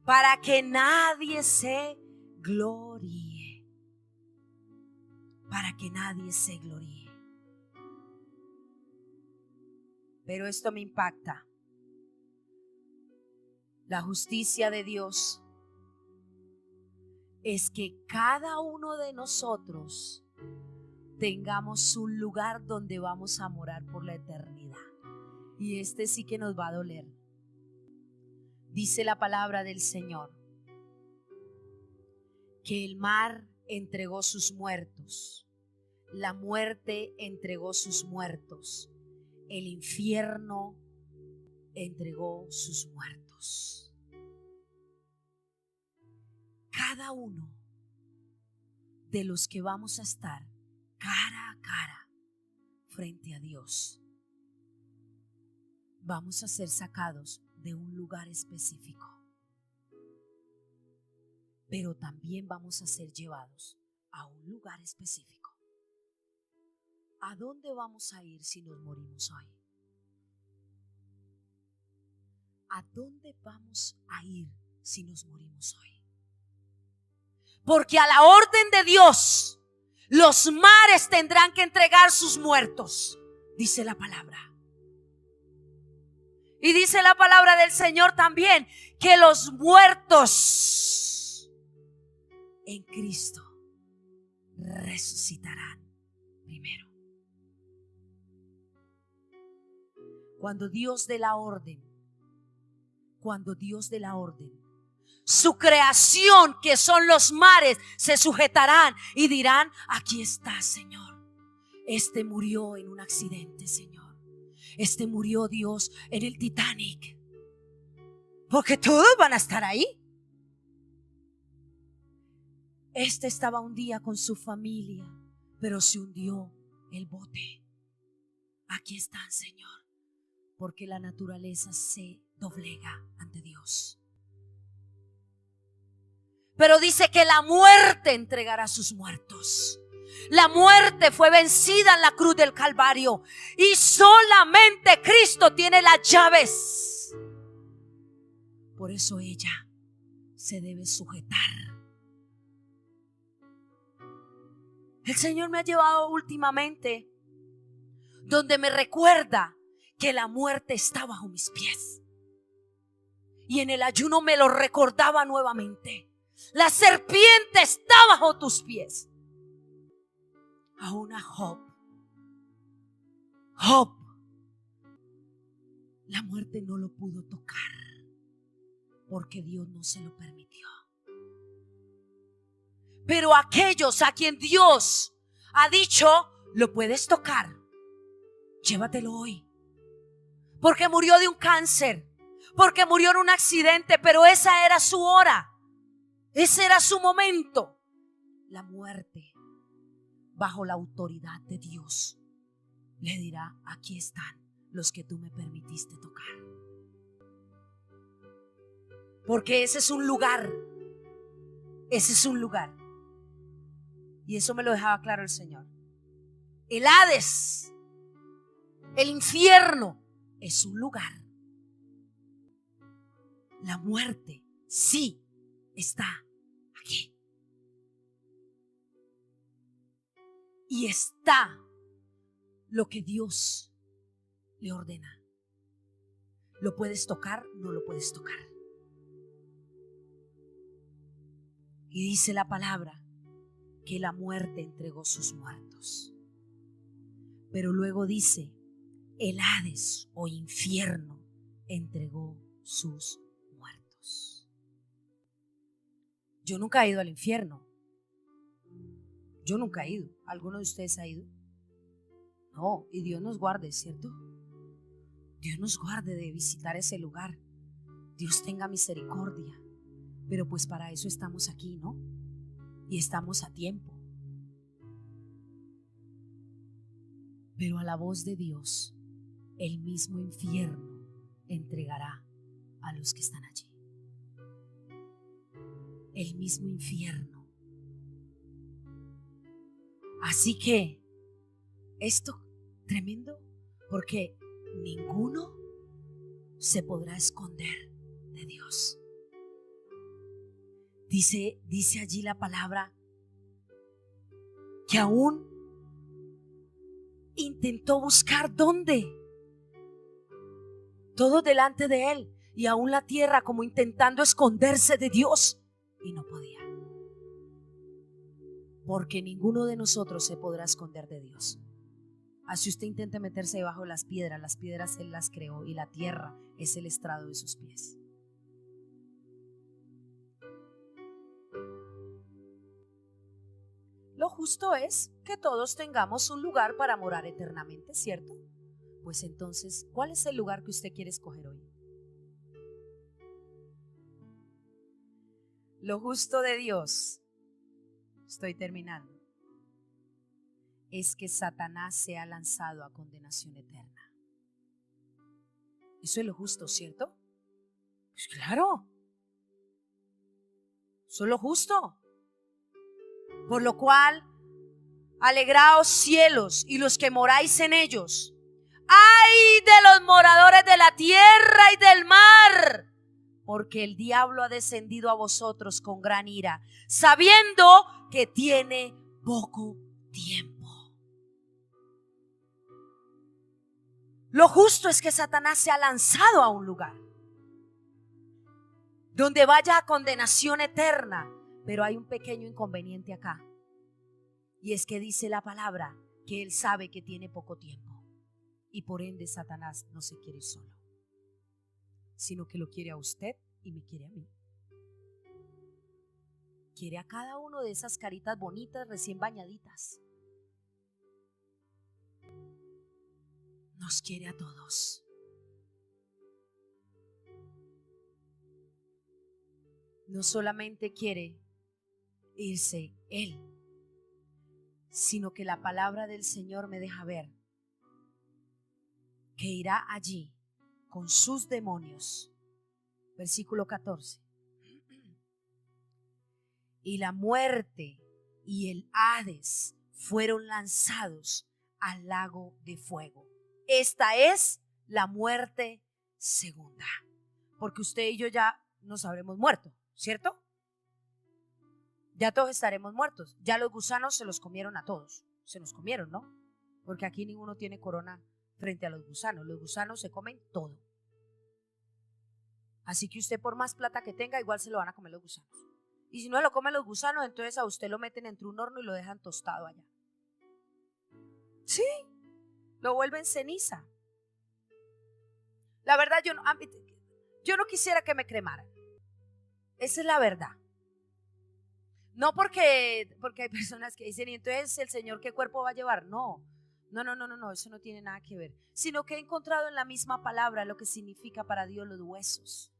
Para que nadie se gloríe. Para que nadie se gloríe. Pero esto me impacta. La justicia de Dios es que cada uno de nosotros tengamos un lugar donde vamos a morar por la eternidad. Y este sí que nos va a doler. Dice la palabra del Señor que el mar entregó sus muertos, la muerte entregó sus muertos, el infierno entregó sus muertos. Cada uno de los que vamos a estar cara a cara frente a Dios, vamos a ser sacados de un lugar específico, pero también vamos a ser llevados a un lugar específico. ¿A dónde vamos a ir si nos morimos hoy? ¿A dónde vamos a ir si nos morimos hoy? Porque a la orden de Dios, los mares tendrán que entregar sus muertos, dice la palabra. Y dice la palabra del Señor también que los muertos en Cristo resucitarán primero. Cuando Dios dé la orden, su creación, que son los mares, se sujetarán y dirán: aquí está, Señor. Este murió en un accidente, Señor. Este murió, Dios, en el Titanic. Porque todos van a estar ahí. Este estaba un día con su familia, pero se hundió el bote. Aquí están, Señor, porque la naturaleza se doblega ante Dios. Pero dice que la muerte entregará sus muertos. La muerte fue vencida en la cruz del Calvario, y solamente Cristo tiene las llaves. Por eso ella se debe sujetar. El Señor me ha llevado últimamente donde me recuerda que la muerte está bajo mis pies, y en el ayuno me lo recordaba nuevamente. La serpiente está bajo tus pies. Aún a Job, la muerte no lo pudo tocar, porque Dios no se lo permitió. Pero aquellos a quien Dios ha dicho: lo puedes tocar, llévatelo hoy. Porque murió de un cáncer, porque murió en un accidente, pero esa era su hora, ese era su momento. La muerte, bajo la autoridad de Dios, le dirá: aquí están los que tú me permitiste tocar. Porque ese es un lugar. Ese es un lugar. Y eso me lo dejaba claro el Señor. El Hades, el infierno, es un lugar. La muerte sí está aquí. Y está lo que Dios le ordena. ¿Lo puedes tocar? No lo puedes tocar. Y dice la palabra que la muerte entregó sus muertos. Pero luego dice: el Hades o infierno entregó sus muertos. Yo nunca he ido al infierno. Yo nunca he ido. ¿Alguno de ustedes ha ido? No, y Dios nos guarde, ¿cierto? Dios nos guarde de visitar ese lugar. Dios tenga misericordia. Pero pues para eso estamos aquí, ¿no? Y estamos a tiempo. Pero a la voz de Dios, el mismo infierno entregará a los que están allí. El mismo infierno. Así que esto tremendo, porque ninguno se podrá esconder de Dios. Dice allí la palabra que aún intentó buscar dónde. Todo delante de él, y aún la tierra como intentando esconderse de Dios, y no podía. Porque ninguno de nosotros se podrá esconder de Dios. Así usted intente meterse debajo de las piedras Él las creó, y la tierra es el estrado de sus pies. Lo justo es que todos tengamos un lugar para morar eternamente, ¿cierto? Pues entonces, ¿cuál es el lugar que usted quiere escoger hoy? Lo justo de Dios, estoy terminando, es que Satanás sea lanzado a condenación eterna. Eso es lo justo, ¿cierto? Pues claro, eso es lo justo. Por lo cual, alegraos cielos y los que moráis en ellos. ¡Ay de los moradores de la tierra y del mar! Porque el diablo ha descendido a vosotros con gran ira, sabiendo que tiene poco tiempo. Lo justo es que Satanás se ha lanzado a un lugar donde vaya a condenación eterna. Pero hay un pequeño inconveniente acá, y es que dice la palabra que él sabe que tiene poco tiempo, y por ende Satanás no se quiere ir solo, sino que lo quiere a usted y me quiere a mí. Quiere a cada uno de esas caritas bonitas recién bañaditas. Nos quiere a todos. No solamente quiere irse él, sino que la palabra del Señor me deja ver que irá allí con sus demonios. Versículo 14. Y la muerte y el Hades fueron lanzados al lago de fuego. Esta es la muerte segunda. Porque usted y yo ya nos habremos muerto, ¿cierto? Ya todos estaremos muertos. Ya los gusanos se los comieron a todos. Se nos comieron, ¿no? Porque aquí ninguno tiene corona frente a los gusanos. Los gusanos se comen todo. Así que usted, por más plata que tenga, igual se lo van a comer los gusanos. Y si no lo comen los gusanos, entonces a usted lo meten entre un horno y lo dejan tostado allá. Sí, lo vuelven ceniza. La verdad, yo no quisiera que me cremaran. Esa es la verdad. No porque hay personas que dicen: y entonces el Señor, ¿qué cuerpo va a llevar? No, eso no tiene nada que ver. Sino que he encontrado en la misma palabra lo que significa para Dios los huesos.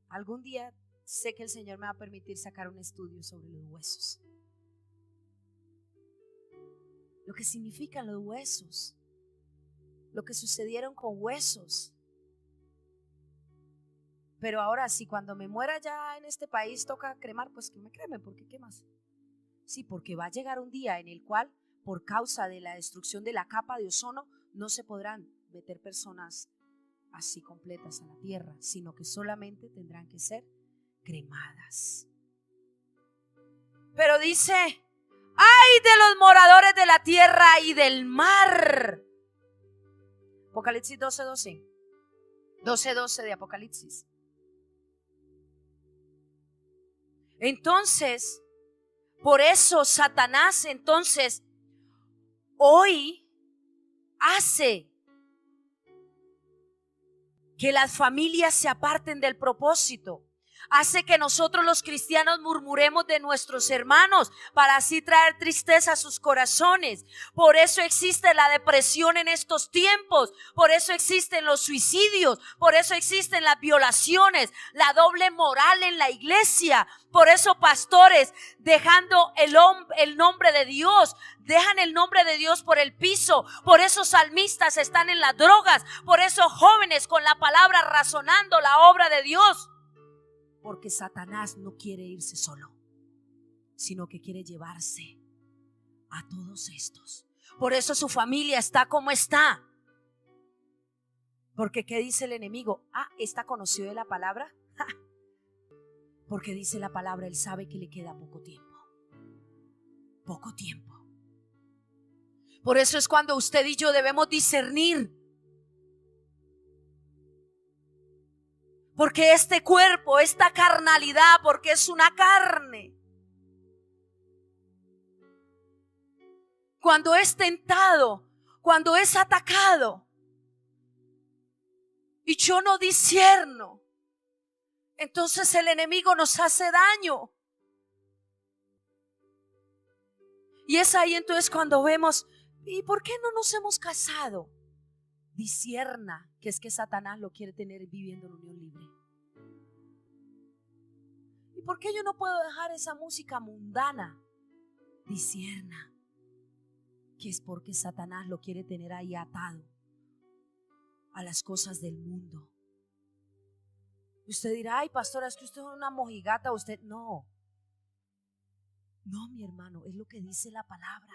Algún día sé que el Señor me va a permitir sacar un estudio sobre los huesos. lo que significan los huesos, lo que sucedieron con huesos. Pero ahora, si cuando me muera ya en este país toca cremar, pues que me cremen, porque ¿qué más? Sí, porque va a llegar un día en el cual, por causa de la destrucción de la capa de ozono, no se podrán meter personas así completas a la tierra, sino que solamente tendrán que ser cremadas. Pero dice: ¡ay de los moradores de la tierra y del mar! Apocalipsis 12:12. 12:12 de Apocalipsis. Entonces, por eso Satanás entonces hoy hace que las familias se aparten del propósito. Hace que nosotros los cristianos murmuremos de nuestros hermanos para así traer tristeza a sus corazones. Por eso existe la depresión en estos tiempos. Por eso existen los suicidios. Por eso existen las violaciones, la doble moral en la iglesia. Por eso pastores, dejando el nombre de Dios, dejan el nombre de Dios por el piso. Por eso salmistas están en las drogas. Por eso jóvenes con la palabra razonando la obra de Dios. Porque Satanás no quiere irse solo, sino que quiere llevarse a todos estos. Por eso su familia está como está. Porque ¿qué dice el enemigo? ¿Está conocido de la palabra? Porque dice la palabra, él sabe que le queda poco tiempo. Poco tiempo. Por eso es cuando usted y yo debemos discernir. Porque este cuerpo, esta carnalidad, porque es una carne, cuando es tentado, cuando es atacado, y yo no discierno, entonces el enemigo nos hace daño. Y es ahí entonces cuando vemos, ¿y por qué no nos hemos casado? Discierna que es que Satanás lo quiere tener viviendo en unión libre. ¿Y por qué yo no puedo dejar esa música mundana? Discierna que es porque Satanás lo quiere tener ahí atado a las cosas del mundo. Usted dirá, ay pastora, es que usted es una mojigata. Usted no, mi hermano, es lo que dice la palabra.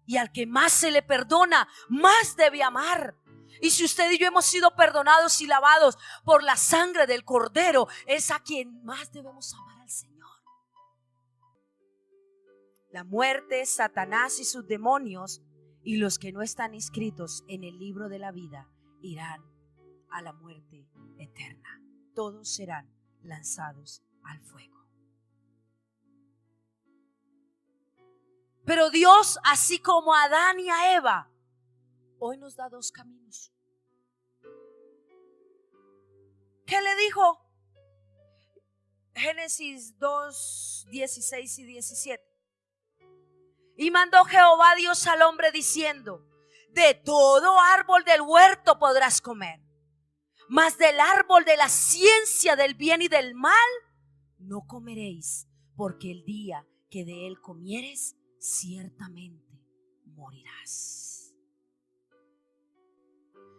Y al que más se le perdona, más debe amar. Y si usted y yo hemos sido perdonados y lavados por la sangre del Cordero, es a quien más debemos amar al Señor. La muerte, Satanás y sus demonios y los que no están inscritos en el libro de la vida irán a la muerte eterna. Todos serán lanzados al fuego. Pero Dios, así como a Adán y a Eva, hoy nos da dos caminos. ¿Qué le dijo? Génesis 2, 16 y 17. Y mandó Jehová Dios al hombre diciendo: de todo árbol del huerto podrás comer, mas del árbol de la ciencia del bien y del mal no comeréis, porque el día que de él comieres, ciertamente morirás.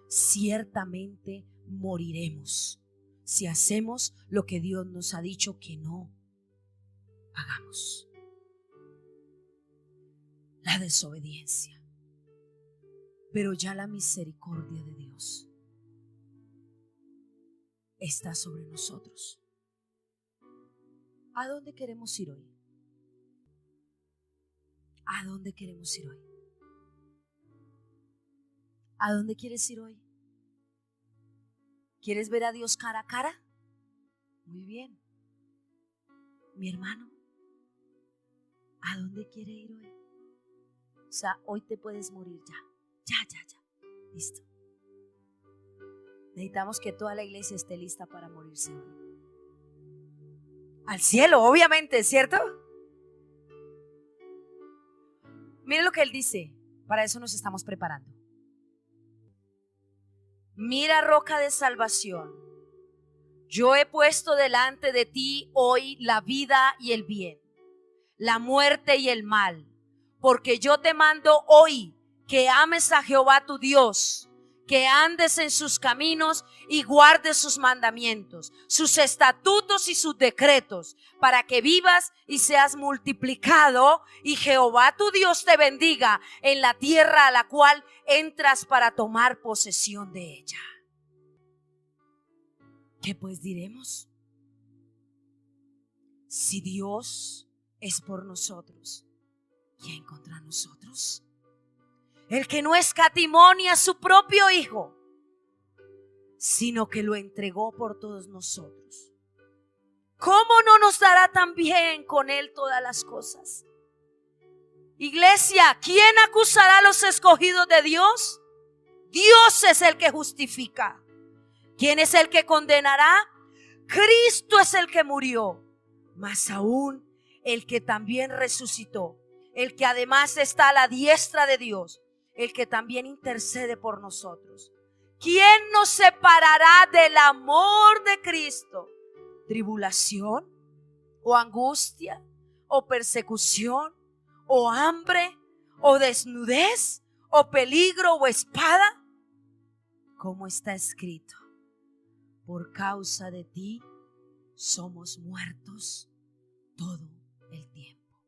Ciertamente moriremos si hacemos lo que Dios nos ha dicho que no hagamos. La desobediencia. Pero ya la misericordia de Dios está sobre nosotros. ¿A dónde queremos ir hoy? ¿A dónde queremos ir hoy? ¿A dónde quieres ir hoy? ¿Quieres ver a Dios cara a cara? Muy bien. Mi hermano, ¿a dónde quiere ir hoy? O sea, hoy te puedes morir ya. Listo. Necesitamos que toda la iglesia esté lista para morirse hoy. Al cielo, obviamente, ¿cierto? Mire lo que él dice. Para eso nos estamos preparando. Mira, roca de salvación, yo he puesto delante de ti hoy la vida y el bien, la muerte y el mal. porque yo te mando hoy que ames a Jehová tu Dios, que andes en sus caminos y guardes sus mandamientos, sus estatutos y sus decretos, para que vivas y seas multiplicado, y Jehová tu Dios te bendiga en la tierra a la cual entras para tomar posesión de ella. ¿Qué pues diremos? Si Dios es por nosotros, ¿quién contra nosotros? El que no escatimó ni a su propio Hijo, sino que lo entregó por todos nosotros, ¿cómo no nos dará también con Él todas las cosas? Iglesia, ¿quién acusará a los escogidos de Dios? Dios es el que justifica. ¿Quién es el que condenará? Cristo es el que murió, más aún el que también resucitó, el que además está a la diestra de Dios, el que también intercede por nosotros. ¿Quién nos separará del amor de Cristo? ¿Tribulación? ¿O angustia? ¿O persecución? ¿O hambre? ¿O desnudez? ¿O peligro? ¿O espada? Como está escrito: por causa de ti somos muertos todo el tiempo.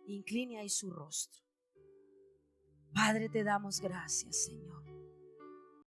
Incline ahí su rostro. Padre, te damos gracias, Señor.